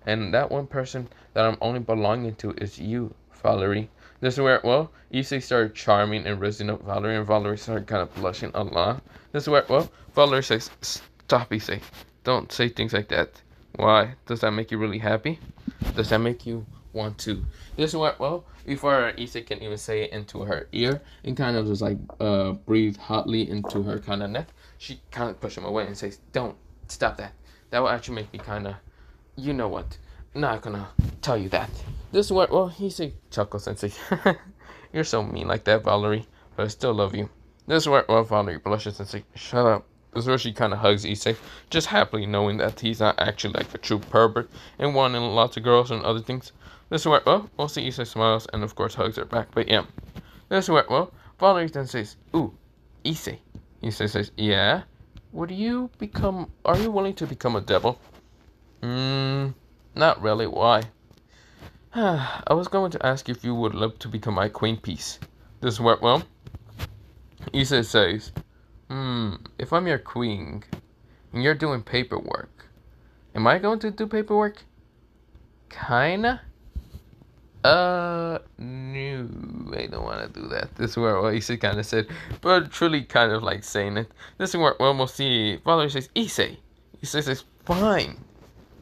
And that one person that I'm only belonging to is you, Valerie. This is where, well, Issei started charming and raising up Valerie, and Valerie started kind of blushing a lot. This is where, well, Valerie says, stop, Issei. Don't say things like that. Why? Does that make you really happy? Does that make you want to? This is what, well, before Issei can even say it into her ear and kind of just like breathe hotly into her kind of neck, she kind of pushes him away and says, don't, stop that. That will actually make me kind of, you know what, not gonna tell you that. This is what, well, Issei chuckles and says, you're so mean like that, Valerie, but I still love you. This is where, well, Valerie blushes and says, shut up. This is where she kind of hugs Issei, just happily knowing that he's not actually like a true pervert and wanting lots of girls and other things. This is where, well, mostly Issei smiles and of course hugs her back, but yeah. This is where, well, Valerie then says, ooh, Issei. Issei says, yeah? Are you willing to become a devil? Not really, why? I was going to ask if you would love to become my queen piece. This is where, well, Issei says, if I'm your queen and you're doing paperwork, am I going to do paperwork? Kinda? No, I don't want to do that. This is where Issei kind of said, but truly kind of like saying it. This is where, well, we'll see. Valerie says, Issei. Issei says, fine.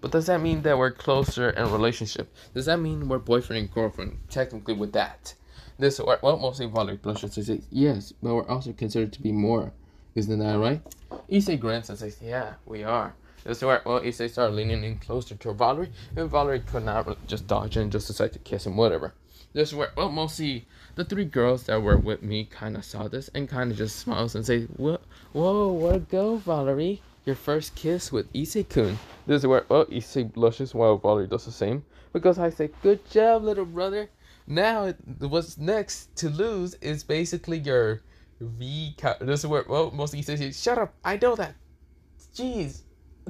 But does that mean that we're closer in a relationship? Does that mean we're boyfriend and girlfriend? Technically with that. This is where, well, mostly Valerie blushes and says, yes, but we're also considered to be more. Isn't that right? Issei grins and says, yeah, we are. This is where, well, Issei started leaning in closer to Valerie, and Valerie could not just dodge and just decide to kiss him, whatever. This is where, well, mostly the three girls that were with me kind of saw this and kind of just smiles and say, whoa, where to go, Valerie? Your first kiss with Issei-kun. This is where, well, Issei blushes while Valerie does the same, because I say, good job, little brother. Now, what's next to lose is basically your V count. This is where, well, mostly Issei, shut up, I know that. Jeez.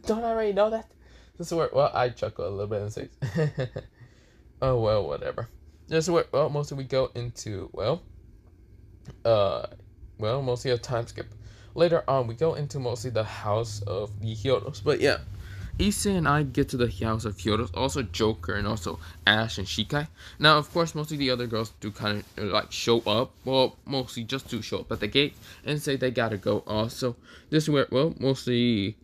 Don't I already know that? This is where, well, I chuckle a little bit and say, oh, well, whatever. This is where, well, mostly we go into, well, mostly a time skip. Later on, we go into mostly the house of the Hyodos. But yeah, Issei and I get to the house of Hyodos, also Joker and also Ash and Shikai. Now, of course, mostly the other girls do kind of like show up. Well, mostly just to show up at the gate and say they gotta go also. This is where, well, mostly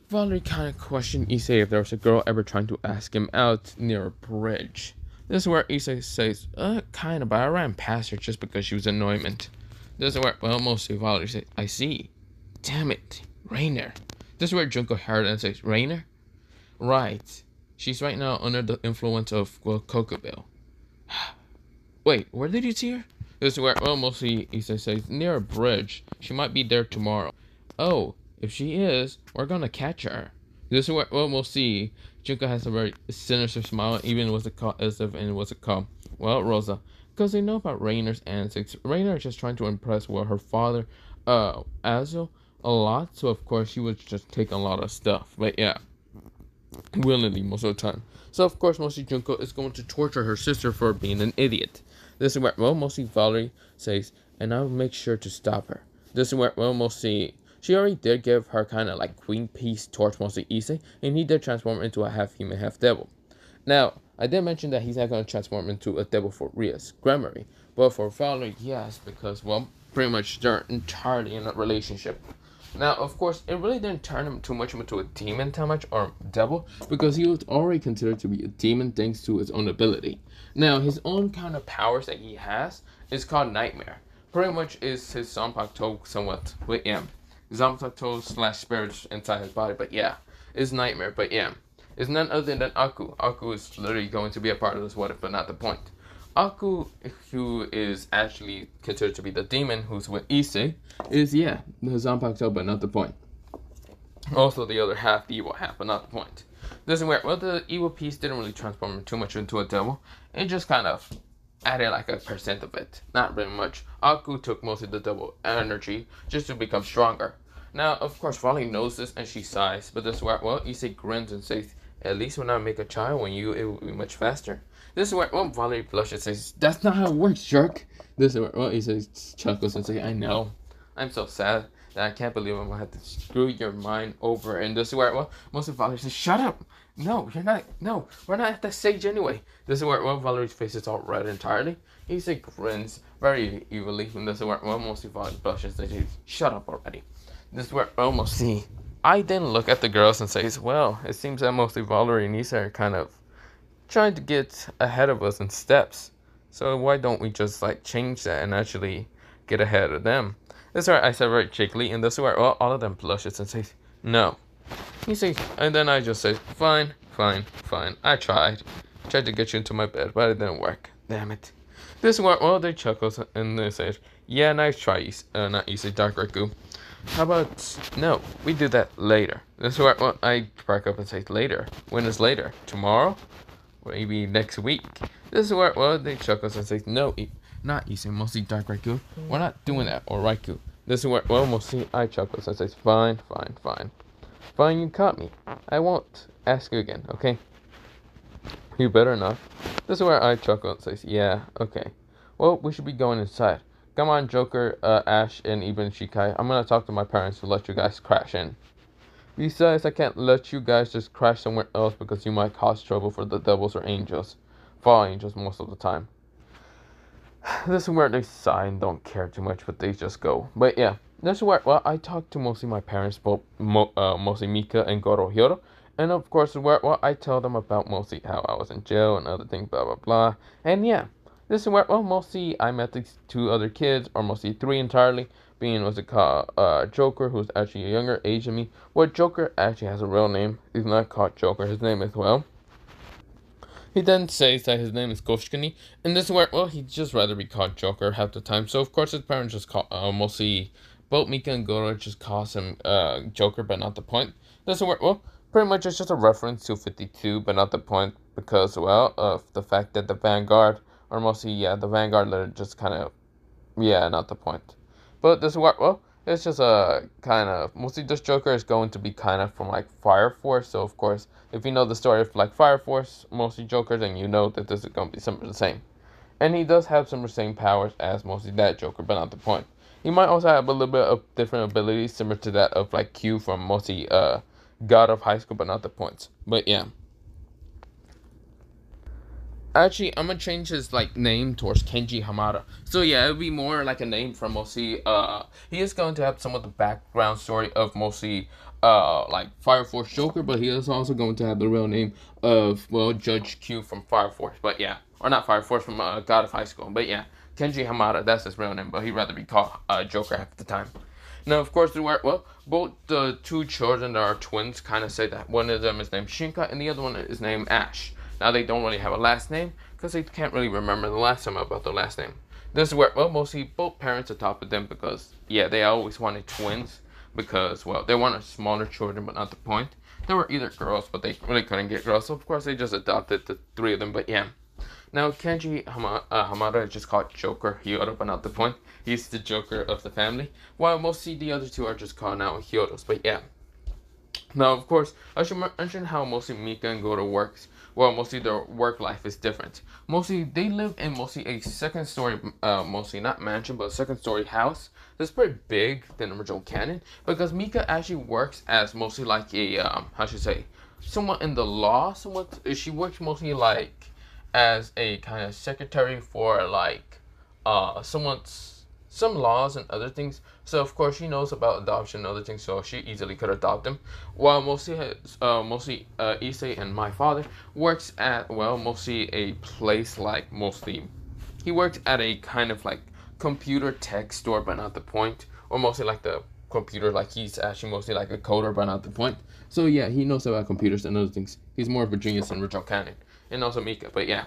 Valerie kind of questioned Issei if there was a girl ever trying to ask him out near a bridge. This is where Issei says, kind of, but I ran past her just because she was annoyment. This is where, well, mostly Valerie says, I see. Damn it, Rainer. This is where Junko heard and says, Rainer? Right. She's right now under the influence of, well, Kokobell. Wait, where did you see her? This is where, well, mostly Issei says, near a bridge. She might be there tomorrow. Oh. If she is, we're gonna catch her. This is what, well, we'll see. Junko has a very sinister smile, even with as if it was a call. Well, Rosa, because they know about Rainer's antics. Rainer is just trying to impress, well, her father, Azul, a lot. So of course she would just take a lot of stuff. But yeah, willingly most of the time. So of course, mostly Junko is going to torture her sister for being an idiot. This is where, well, mostly Valerie says, and I'll make sure to stop her. This is where, well, mostly. She already did give her kind of like queen piece torch mostly Issei, and he did transform into a half human, half devil. Now, I did mention that he's not going to transform into a devil for Ria's Gramarye, but for Valerie, yes, because, well, pretty much they're entirely in a relationship. Now, of course, it really didn't turn him too much into a demon too much, or devil, because he was already considered to be a demon thanks to his own ability. Now, his own kind of powers that he has is called Nightmare. Pretty much is his Zanpakuto somewhat, but yeah. Zanpakuto slash spirits inside his body, but yeah. Is Nightmare, but yeah. Is none other than Aku. Aku is literally going to be a part of this what if, but not the point. Aku, who is actually considered to be the demon who's with Issei, is, yeah, the Zanpakuto, but not the point. Also, the other half, the evil half, but not the point. This is where, well, the evil piece didn't really transform him too much into a devil. It just kind of added like a percent of it. Not very much. Aku took most of the devil energy just to become stronger. Now, of course, Vali knows this and she sighs, but this is where, well, Issei grins and says, at least when I make a child, when you, it will be much faster. This is where, well, Valerie blushes and says, that's not how it works, jerk. This is where, well, he says, chuckles and says, I know. I'm so sad that I can't believe I'm going to have to screw your mind over. And this is where, well, most of Valerie says, shut up. No, you're not. No, we're not at that stage anyway. This is where, well, Valerie's face is all red entirely. He says, grins very evilly. And this is where, well, mostly Valerie blushes and says, shut up already. This is where, well, mostly I then look at the girls and says, well, it seems that mostly Valerie and Issa are kind of trying to get ahead of us in steps. So why don't we just like change that and actually get ahead of them? That's right, I said very cheekily, and this is where, well, all of them blushes and says, no. He says, and then I just say, fine. I tried to get you into my bed, but it didn't work. Damn it. This is where, well, they chuckles and they say, yeah, nice try, not easy, Dakuraitoningu. How about, no, we do that later. This is where, well, I crack up and say, later. When is later? Tomorrow? Maybe next week. This is where, well, they chuckles and say, no, not Issei, mostly Dakuraitoningu. We're not doing that, or Raikou. This is where, well, mostly I chuckles and says, fine. Fine, you caught me. I won't ask you again, okay? You better not. This is where I chuckle and says, yeah, okay. Well, we should be going inside. Come on, Joker, Ash, and even Shikai. I'm gonna talk to my parents to let you guys crash in. Besides, I can't let you guys just crash somewhere else because you might cause trouble for the devils or angels. Fallen angels most of the time. This is where they sigh and don't care too much, but they just go. But yeah, this is where, well, I talk to mostly my parents, both mostly Mika and Gorohiro. And of course, where, well, I tell them about mostly how I was in jail and other things, blah, blah, blah. And yeah. This is where, well, mostly I met these two other kids, or mostly three entirely, being, what's it called, Joker, who's actually a younger age than me. Well, Joker actually has a real name. He's not called Joker. His name is, well, he then says that his name is Koshikuni, and this is where, well, he'd just rather be called Joker half the time. So, of course, his parents just call, mostly, both Mika and Goro just calls him, Joker, but not the point. This is where, well, pretty much it's just a reference to 52, but not the point, because, well, of the fact that the Vanguard, or mostly, yeah, the Vanguard letter just kind of, yeah, not the point. But this is what, well, it's just a kind of, mostly this Joker is going to be kind of from like Fire Force. So, of course, if you know the story of like Fire Force, mostly Joker, then you know that this is going to be some of the same. And he does have some of the same powers as mostly that Joker, but not the point. He might also have a little bit of different abilities similar to that of like Q from mostly God of High School, but not the points. But yeah. Actually, I'm gonna change his like name towards Kenji Hamada. So yeah, it'll be more like a name from mostly he is going to have some of the background story of mostly like Fire Force Joker, but he is also going to have the real name of, well, Judge Q from Fire Force. But yeah, or not Fire Force, from God of High School. But yeah, Kenji Hamada, that's his real name, but he'd rather be called Joker half the time. Now, of course, well, both the two children that are twins kind of say that one of them is named Shinka and the other one is named Ash. Now, they don't really have a last name because they can't really remember the last time about their last name. This is where, well, mostly both parents adopted them because, yeah, they always wanted twins because, well, they wanted smaller children, but not the point. They were either girls, but they really couldn't get girls, so of course they just adopted the three of them, but yeah. Now, Kenji Hamada is just called Joker Hyodo, but not the point. He's the Joker of the family, while mostly the other two are just called now Hyodos, but yeah. Now, of course, I should mention how mostly Mika and Goro works. Well, mostly their work life is different. Mostly, they live in mostly a second story, mostly not mansion, but a second story house. That's pretty big than the original canon, because Mika actually works as mostly like a, how should I say, somewhat in the law, she works mostly like as a kind of secretary for like, someone's, some laws and other things. So of course she knows about adoption and other things, so she easily could adopt him. While mostly Issei and my father works at mostly a place like mostly he worked at a kind of like computer tech store, but not the point, or mostly like the computer, like he's actually mostly like a coder, but not the point. So yeah, he knows about computers and other things. He's more of a genius than Rachel Cannon and also Mika. But yeah,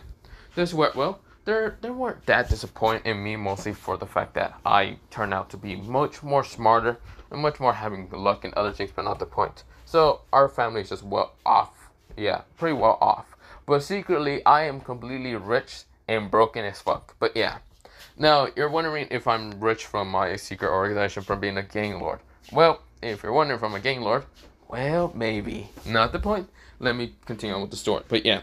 this worked well. They weren't that disappointed in me, mostly for the fact that I turned out to be much more smarter and much more having luck in other things, but not the point. So our family is just well off. Yeah, pretty well off. But secretly, I am completely rich and broken as fuck. But yeah. Now, you're wondering if I'm rich from my secret organization from being a gang lord. Well, if you're wondering if I'm a gang lord, well, maybe. Not the point. Let me continue on with the story. But yeah.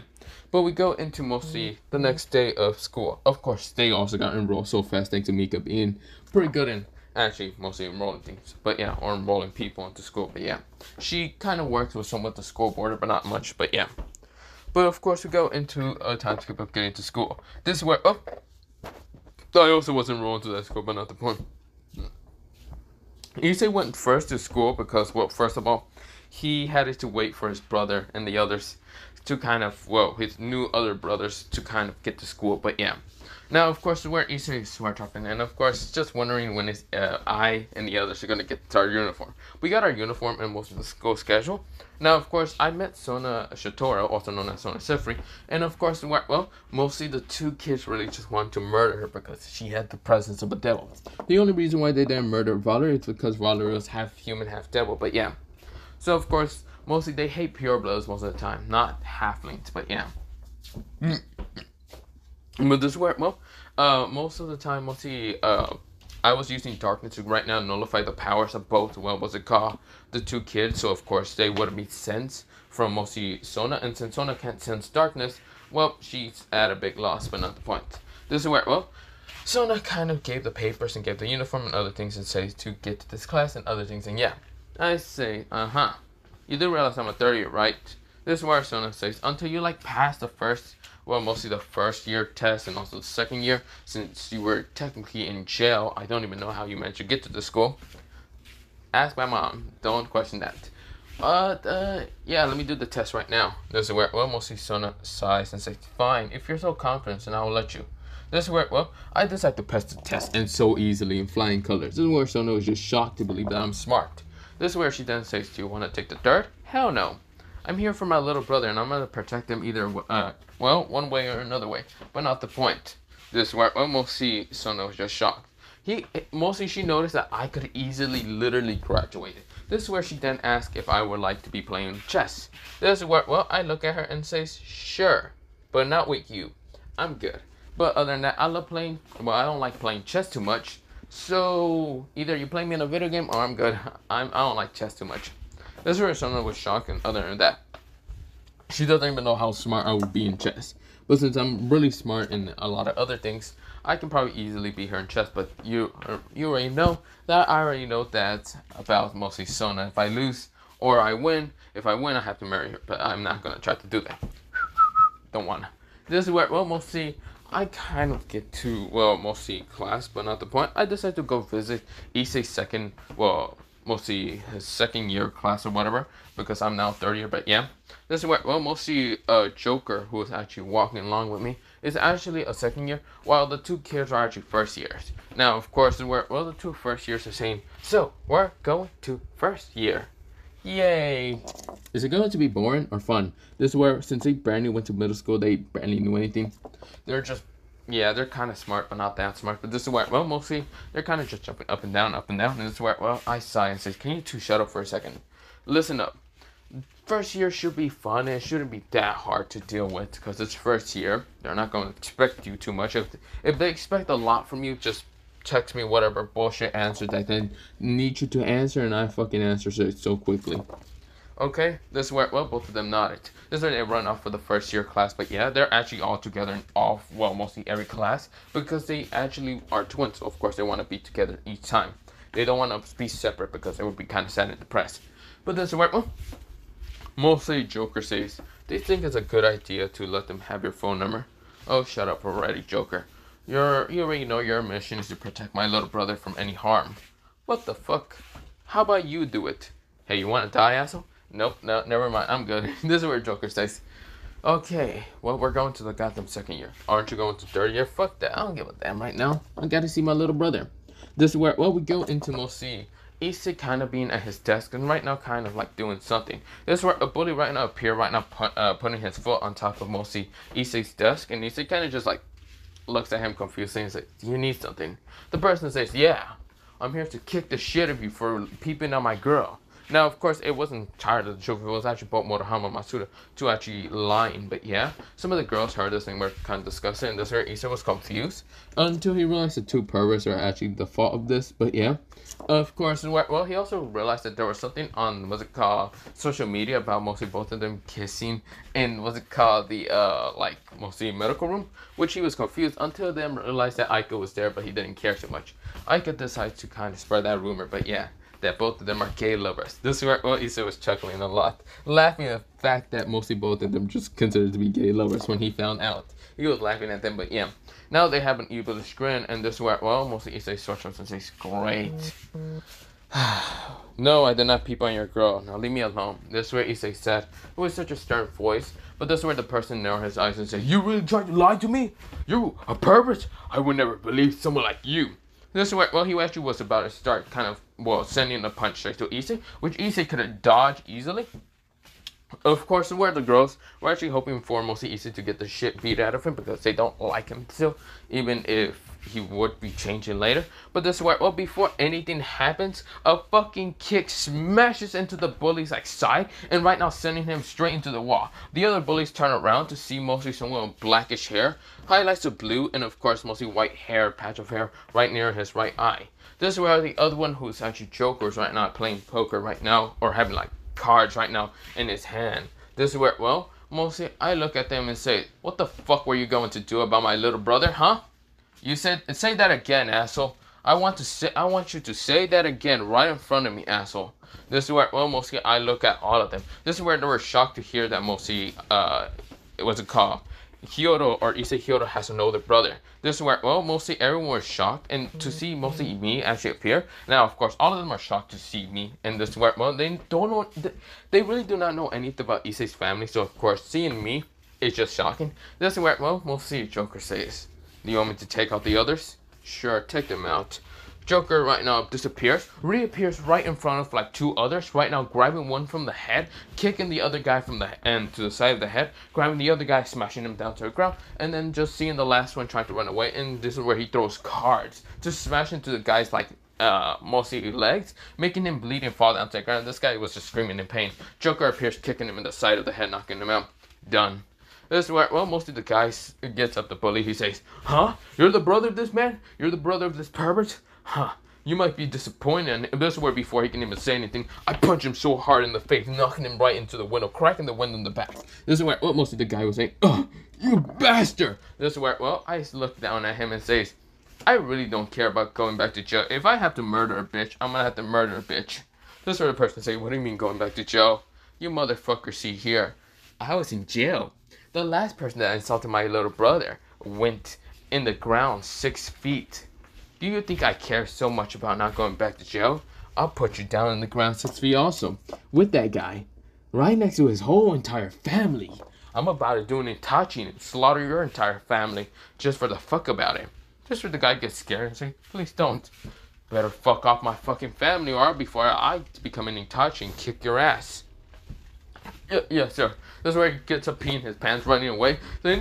But we go into mostly the next day of school. Of course, they also got enrolled so fast thanks to Mika being pretty good in actually mostly enrolling things. But yeah, or enrolling people into school. But yeah. She kind of works with some with the school board, but not much. But yeah. But of course, we go into a time skip of getting to school. This is where... I also was enrolled into that school, but not the point. Issei went first to school because, well, first of all, he had to wait for his brother and the others to kind of, his new other brothers to kind of get to school. But yeah. Now, of course, where Issei is smart talking, and of course, just wondering when I and the others are going to get our uniform. We got our uniform in most of the school schedule. Now, of course, I met Sona Shitoro, also known as Sona Sifri, and of course, mostly the two kids really just wanted to murder her because she had the presence of a devil. The only reason why they didn't murder Valerie is because Valerie was half human, half devil, but yeah. So, of course, mostly they hate purebloods most of the time, not halflings, but yeah. But this where, most of the time, mostly, I was using darkness to right now nullify the powers of both, the two kids, so of course they would be sensed from mostly Sona, and since Sona can't sense darkness, well, she's at a big loss, but not the point. This is where, Sona kind of gave the papers and gave the uniform and other things and says to get to this class and other things, and yeah, I say, you do realize I'm a third year, right? This is where Sona says, until you pass the first, mostly the first year test and also the second year, since you were technically in jail, I don't even know how you managed to get to the school. Ask my mom, don't question that. Yeah, let me do the test right now. This is where, mostly Sona sighs and says, fine, if you're so confident, then I'll let you. This is where, I decided to pass the test and so easily in flying colors. This is where Sona was just shocked to believe that I'm smart. This is where she then says, do you want to take the third? Hell no. I'm here for my little brother, and I'm going to protect him either, one way or another way. But not the point. This is where, mostly Sona was just shocked. Mostly she noticed that I could easily, literally graduate. This is where she then asked if I would like to be playing chess. This is where, I look at her and say, sure, but not with you. I'm good. But other than that, I love playing, I don't like playing chess too much. So, either you play me in a video game or I'm good. I don't like chess too much. This is where Sona was shocked, and other than that, she doesn't even know how smart I would be in chess. But since I'm really smart in a lot of other things, I can probably easily beat her in chess. But you already know that I already know that about mostly Sona. If I lose or I win, if I win, I have to marry her. But I'm not going to try to do that. Don't want to. This is where, mostly I kind of get to, mostly class, but not the point. I decided to go visit Issei's second, mostly his second year class or whatever, because I'm now third year, but yeah. This is where, mostly Joker, who is actually walking along with me, is actually a second year, while the two kids are actually first years. Now, of course, the two first years are saying, so, we're going to first year. Yay! Is it going to be boring or fun? This is where, since they barely went to middle school, they barely knew anything. They're just, they're kind of smart, but not that smart. But this is where, mostly, they're kind of just jumping up and down. And this is where, I sigh and say, can you two shut up for a second? Listen up. First year should be fun, and it shouldn't be that hard to deal with, because it's first year. They're not going to expect you too much. If they expect a lot from you, just text me whatever bullshit answer that they need you to answer, and I fucking answer it so quickly. Okay, this is where, both of them nodded. This is where they run off for the first year class, but yeah, they're actually all together in mostly every class, because they actually are twins, so of course they want to be together each time. They don't want to be separate, because they would be kind of sad and depressed. But this is where, mostly Joker says, they think it's a good idea to let them have your phone number. Oh, shut up already, Joker. You already know your mission is to protect my little brother from any harm. What the fuck? How about you do it? Hey, you want to die, asshole? Nope, no, never mind. I'm good. This is where Joker says, okay, well, we're going to the goddamn second year. Aren't you going to third year? Fuck that. I don't give a damn right now. I gotta see my little brother. This is where, well, we go into Mosi. Issei kind of being at his desk and right now kind of like doing something. This is where a bully right now appear right now putting his foot on top of Mosi Issei's desk, and Issei kind of just like looks at him confused and says, do you need something? The person says, yeah, I'm here to kick the shit of you for peeping on my girl. Now, of course, it wasn't tired of the truth. It was actually both Motohama Matsuda to actually lying. But yeah, some of the girls heard this and were kind of discussing. And this where Issei was confused until he realized the two perverts are actually the fault of this. But yeah, of course, well, he also realized that there was something on, what's it called, social media about mostly both of them kissing in, what's it called, the, like, mostly medical room, which he was confused until then realized that Aika was there, but he didn't care too much. Aika decided to kind of spread that rumor, but yeah, that both of them are gay lovers. This is where, well, Issei was chuckling a lot, laughing at the fact that mostly both of them just considered to be gay lovers when he found out. He was laughing at them, but yeah. Now they have an evilish grin, and this is where, well, mostly Issei stretches and says, great. No, I did not peep on your girl. Now leave me alone. This is where Issei said, with such a stern voice, but this is where the person narrowed his eyes and said, you really tried to lie to me? You, a pervert? I would never believe someone like you. This is where, well, he actually was about to start kind of, well, sending a punch straight to Issei, which Issei could have dodged easily. Of course, where the girls were actually hoping for mostly Issei to get the shit beat out of him because they don't like him still, even if he would be changing later. But this is where, well, before anything happens, a fucking kick smashes into the bully's like side and right now sending him straight into the wall. The other bullies turn around to see mostly someone with blackish hair, highlights of blue, and of course mostly white hair, patch of hair right near his right eye. This is where the other one, who's actually Joker, is right now playing poker right now, or having like cards right now in his hand. This is where, well, mostly I look at them and say, what the fuck were you going to do about my little brother, huh? You said, say that again, asshole. I want you to say that again right in front of me, asshole. This is where, well, mostly I look at all of them. This is where they were shocked to hear that mostly, what's it called? Hyoto, or Issei Hyoto, has an older brother. This is where, well, mostly everyone was shocked, and to see mostly me actually appear. Now, of course, all of them are shocked to see me, and this is where, well, they don't know, they really do not know anything about Issei's family, so of course, seeing me is just shocking. This is where, well, mostly Joker says, do you want me to take out the others? Sure, take them out. Joker right now disappears, reappears right in front of like two others, right now grabbing one from the head, kicking the other guy from the end to the side of the head, grabbing the other guy, smashing him down to the ground, and then just seeing the last one trying to run away, and this is where he throws cards to smash into the guy's like mostly legs, making him bleed and fall down to the ground. This guy was just screaming in pain. Joker appears, kicking him in the side of the head, knocking him out. Done. This is where, well, mostly the guy gets up the bully. He says, huh? You're the brother of this man? You're the brother of this pervert? Huh, you might be disappointed. And this is where, before he can even say anything, I punch him so hard in the face, knocking him right into the window, cracking the window in the back. This is where, well, mostly the guy was saying, oh, you bastard. This is where, well, I look down at him and says, I really don't care about going back to jail. If I have to murder a bitch, I'm gonna have to murder a bitch. This is where the person say, what do you mean going back to jail? You motherfucker, see here, I was in jail. The last person that insulted my little brother went in the ground 6 feet. Do you think I care so much about not going back to jail? I'll put you down in the ground 6 feet also. With that guy. Right next to his whole entire family. I'm about to do an Itachi and slaughter your entire family. Just for the fuck about it. Just where the guy gets scared and say, please don't. Better fuck off my fucking family, or before I become an Itachi and kick your ass. Yeah, sir. This is where he gets up, peeing his pants, running away. Saying,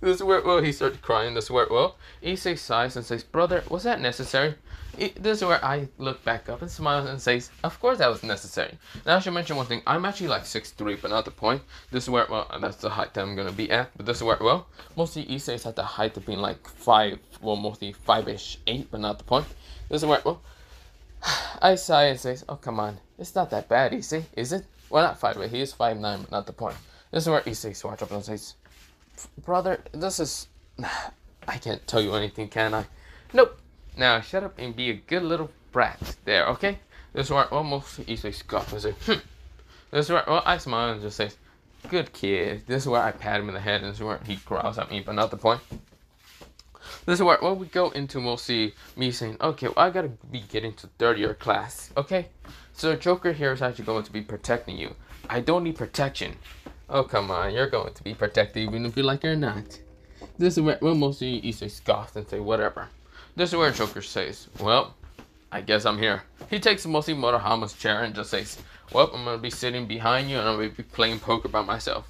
this is where, well, he starts crying. This is where, well, Issei sighs and says, brother, was that necessary? This is where I look back up and smile and says, of course that was necessary. Now I should mention one thing. I'm actually like 6'3", but not the point. This is where, well, that's the height that I'm going to be at. But this is where, well, mostly Issei's at the height of being like 5, well, mostly 5-ish, 8, but not the point. This is where, well, I sigh and says, oh, come on. It's not that bad, Issei, is it? Well, not 5'8", he is 5'9", but not the point. This is where Issei swatches up and says, brother, this is... I can't tell you anything, can I? Nope. Now, shut up and be a good little brat there, okay? This is where almost Issei scoffs and says, This is where, well, I smile and just say, good kid. This is where I pat him in the head, and this is where he growls at me, but not the point. This is where, well, we go into mostly me saying, okay, well, I gotta be getting to third year class, okay? So Joker here is actually going to be protecting you. I don't need protection. Oh, come on, you're going to be protected even if you like it or not. This is where, well, mostly you say scoff and say whatever. This is where Joker says, well, I guess I'm here. He takes mostly Motohama's chair and just says, well, I'm going to be sitting behind you and I'm going to be playing poker by myself.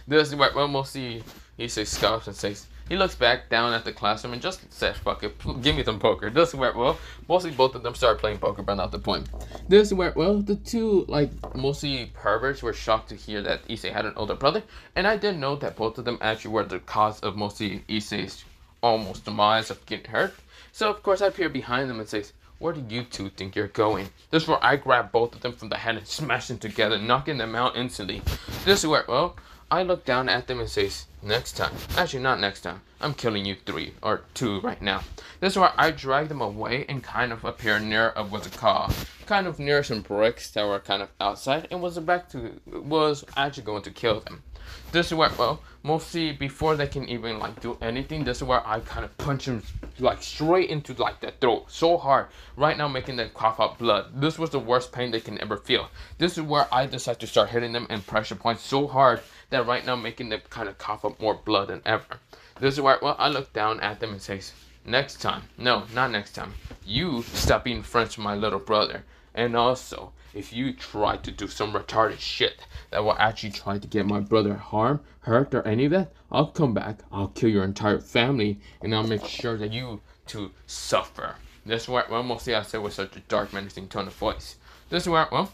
This is where, well, mostly he says scoffs and says, he looks back down at the classroom and just says, fuck it, give me some poker. This is where, well, mostly both of them start playing poker, but not the point. This is where, well, the two, like, mostly perverts were shocked to hear that Issei had an older brother. And I didn't know that both of them actually were the cause of mostly Issei's almost demise of getting hurt. So, of course, I appear behind them and says, where do you two think you're going? This is where I grab both of them from the head and smash them together, knocking them out instantly. This is where, well, I look down at them and says, next time. Actually, not next time. I'm killing you 3 or 2 right now. This is where I drag them away and kind of appear near what's it called? Kind of near some bricks that were kind of outside and was actually going to kill them. This is where, well, mostly before they can even like do anything, this is where I kind of punch them like straight into like the throat so hard, right now making them cough out blood. This was the worst pain they can ever feel. This is where I decide to start hitting them in pressure points so hard that right now making them kind of cough up more blood than ever. This is where, well, I look down at them and say, next time, no, not next time, you stop being friends with my little brother. And also, if you try to do some retarded shit that will actually try to get my brother harmed, hurt, or any of that, I'll come back, I'll kill your entire family, and I'll make sure that you two suffer. This is where, well, mostly I said with such a dark, menacing tone of voice. This is where, well,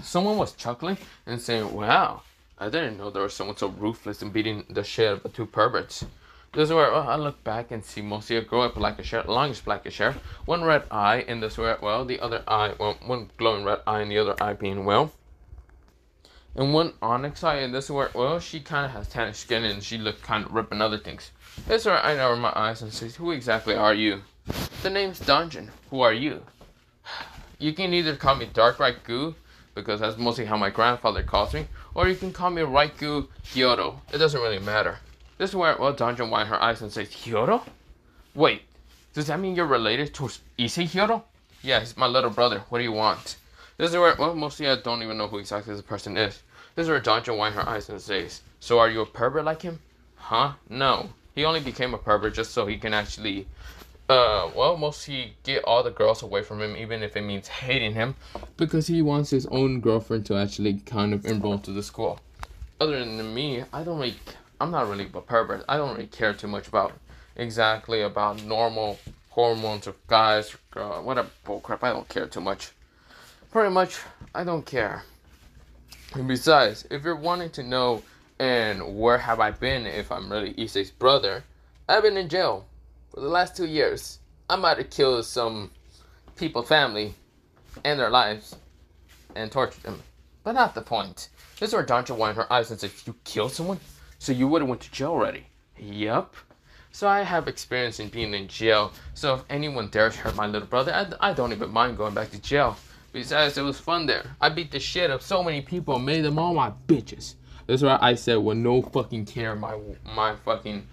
someone was chuckling and saying, wow, I didn't know there was someone so ruthless and beating the shit out of 2 perverts. This is where, well, I look back and see mostly a girl with blackish hair, longish blackish hair, one red eye, and this is where, well, the other eye, well, one glowing red eye and the other eye being, well, and one onyx eye, and this is where, well, she kind of has tannish skin and she looked kind of ripping other things. This is where I lower my eyes and say, who exactly are you? The name's Dungeon. Who are you? You can either call me Dark Right Goo, because that's mostly how my grandfather calls me, or you can call me Right Goo Hyoto. It doesn't really matter. This is where, well, Dungeon winds her eyes and says, Hyoto? Wait, does that mean you're related to Issei Hyoto? Yeah, he's my little brother. What do you want? This is where, well, mostly I don't even know who exactly this person is. This is where Dungeon winds her eyes and says, so are you a pervert like him? Huh? No. He only became a pervert just so he can actually, well, mostly get all the girls away from him, even if it means hating him, because he wants his own girlfriend to actually kind of enroll to the school. Other than me, I'm not really a pervert. I don't really care too much about normal hormones of guys, whatever bullcrap. I don't care too much. Pretty much, I don't care. And besides, if you're wanting to know and where have I been if I'm really Issei's brother, I've been in jail for the last 2 years. I might have killed some people's family and their lives and tortured them. But not the point. This is where Donja winds her eyes and says, you killed someone? So you would have went to jail already. Yup. So I have experience in being in jail. So if anyone dares hurt my little brother, I don't even mind going back to jail. Besides, it was fun there. I beat the shit of so many people and made them all my bitches. This is why I said with no fucking care my fucking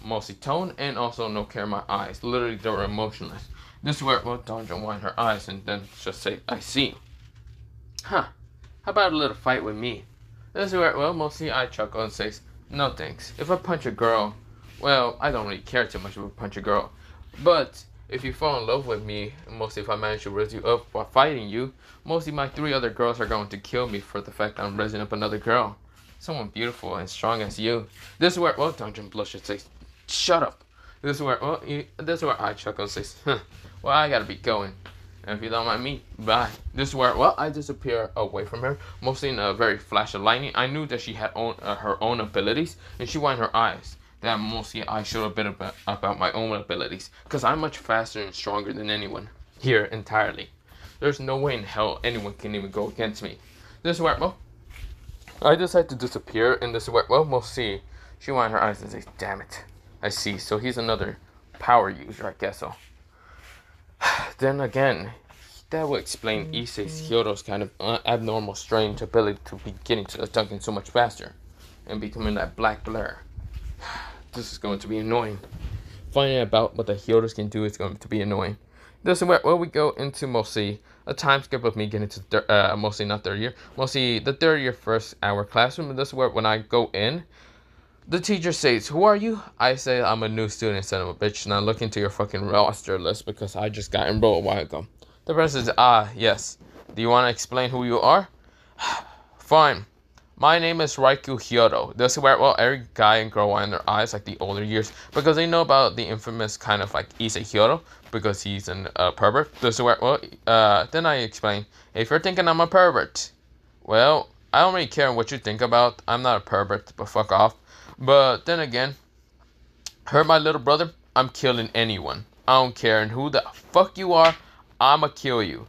mostly tone and also no care my eyes. Literally they were emotionless. This is where, well, Donja wind her eyes and then just say, I see. Huh. How about a little fight with me? This is where, well, mostly I chuckle and say, no thanks. If I punch a girl, well, I don't really care too much if I punch a girl. But if you fall in love with me, mostly if I manage to raise you up while fighting you, mostly my 3 other girls are going to kill me for the fact that I'm raising up another girl. Someone beautiful and strong as you. This is where, well, Dungeon blushes and says, shut up. This is where, well, this is where I chuckle and says, huh, well, I gotta be going. And if you don't mind me, bye. This is where, well, I disappear away from her, mostly in a very flash of lightning. I knew that she had her own abilities, and she wind her eyes. That mostly I showed a bit about my own abilities, because I'm much faster and stronger than anyone here entirely. There's no way in hell anyone can even go against me. This is where, well, I decide to disappear, and this is where, well, mostly she wind her eyes and says, damn it. I see, so he's another power user, I guess so. Then again, that would explain Issei's Hyoto's kind of abnormal, strange ability to be getting to the Dungeon so much faster and becoming that black blur. This is going to be annoying. finding about what the healers can do is going to be annoying. This is where we go into mostly a time skip of me getting to mostly not third year, mostly the third year first hour classroom. And this is where when I go in, the teacher says, "Who are you?" I say, "I'm a new student, son of a bitch." And I look into your fucking roster list because I just got enrolled a while ago. The person says, yes. Do you want to explain who you are? Fine. My name is Raiku Hyoto. This is where, every guy and girl wind their eyes like the older years because they know about the infamous kind of like Issei Hyoto because he's a pervert. This is where, then I explain, if you're thinking I'm a pervert, well, I don't really care what you think about. I'm not a pervert, but fuck off. But then again, hurt my little brother, I'm killing anyone. I don't care and who the fuck you are, I'ma kill you.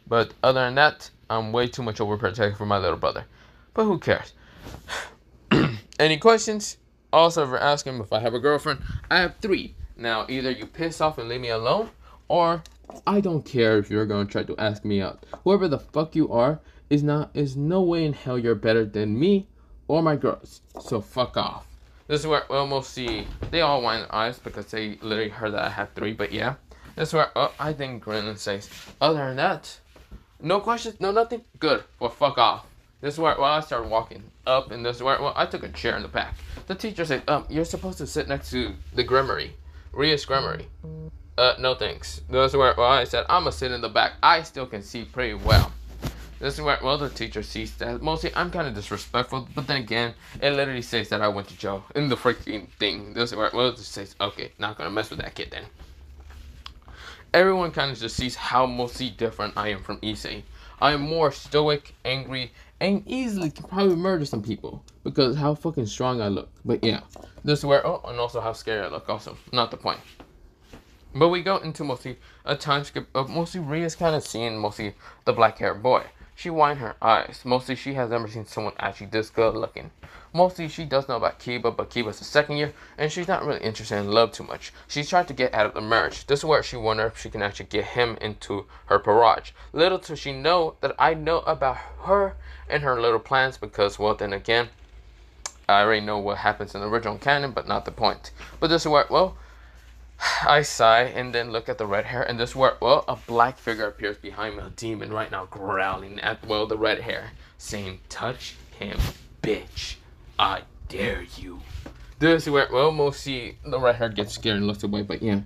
But other than that, I'm way too much overprotective for my little brother. But who cares? Any questions? Also, if you're asking if I have a girlfriend, I have 3. Now, either you piss off and leave me alone, or I don't care if you're going to try to ask me out. Whoever the fuck you are is no way in hell you're better than me or my girls. So fuck off. This is where mostly they all wind their eyes because they literally heard that I have 3. But yeah, this is where I then grin and says, other than that, no questions, no nothing. Good. Well, fuck off. This is where I started walking up, and this is where I took a chair in the back. The teacher said, you're supposed to sit next to the Grimmery, Ria's Grimmery. No thanks. This is where I said, I'm gonna sit in the back. I still can see pretty well. This is where the teacher sees that mostly I'm kind of disrespectful, but then again, it literally says that I went to jail in the freaking thing. This is where it just says, okay, not gonna mess with that kid then. Everyone kind of just sees how mostly different I am from Issei. I am more stoic, angry, and easily can probably murder some people because how fucking strong I look. But yeah, this is where, and also how scary I look also. Not the point. But we go into mostly a time skip of mostly Ria's kind of seeing mostly the black-haired boy. She wind her eyes. Mostly she has never seen someone actually this good looking. Mostly she does know about Kiba, but Kiba's the second year, and she's not really interested in love too much. She's trying to get out of the marriage. This is where she wonders if she can actually get him into her barrage. Little does she know that I know about her and her little plans because, well, then again, I already know what happens in the original canon, but not the point. But this is where, I sigh and then look at the red hair, and this is where, a black figure appears behind me, a demon right now growling at, the red hair, saying, touch him, bitch. I dare you. This is where, mostly the red hair gets scared and looks away, but yeah.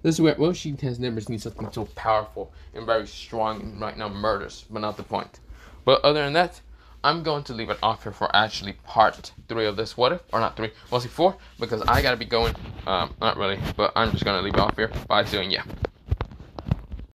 This is where, she has never seen something so powerful and very strong and right now murders, but not the point. But other than that, I'm going to leave it off here for actually part 3 of this what if, or not 3, mostly 4, because I gotta be going, not really, but I'm just gonna leave it off here. Bye, soon, yeah.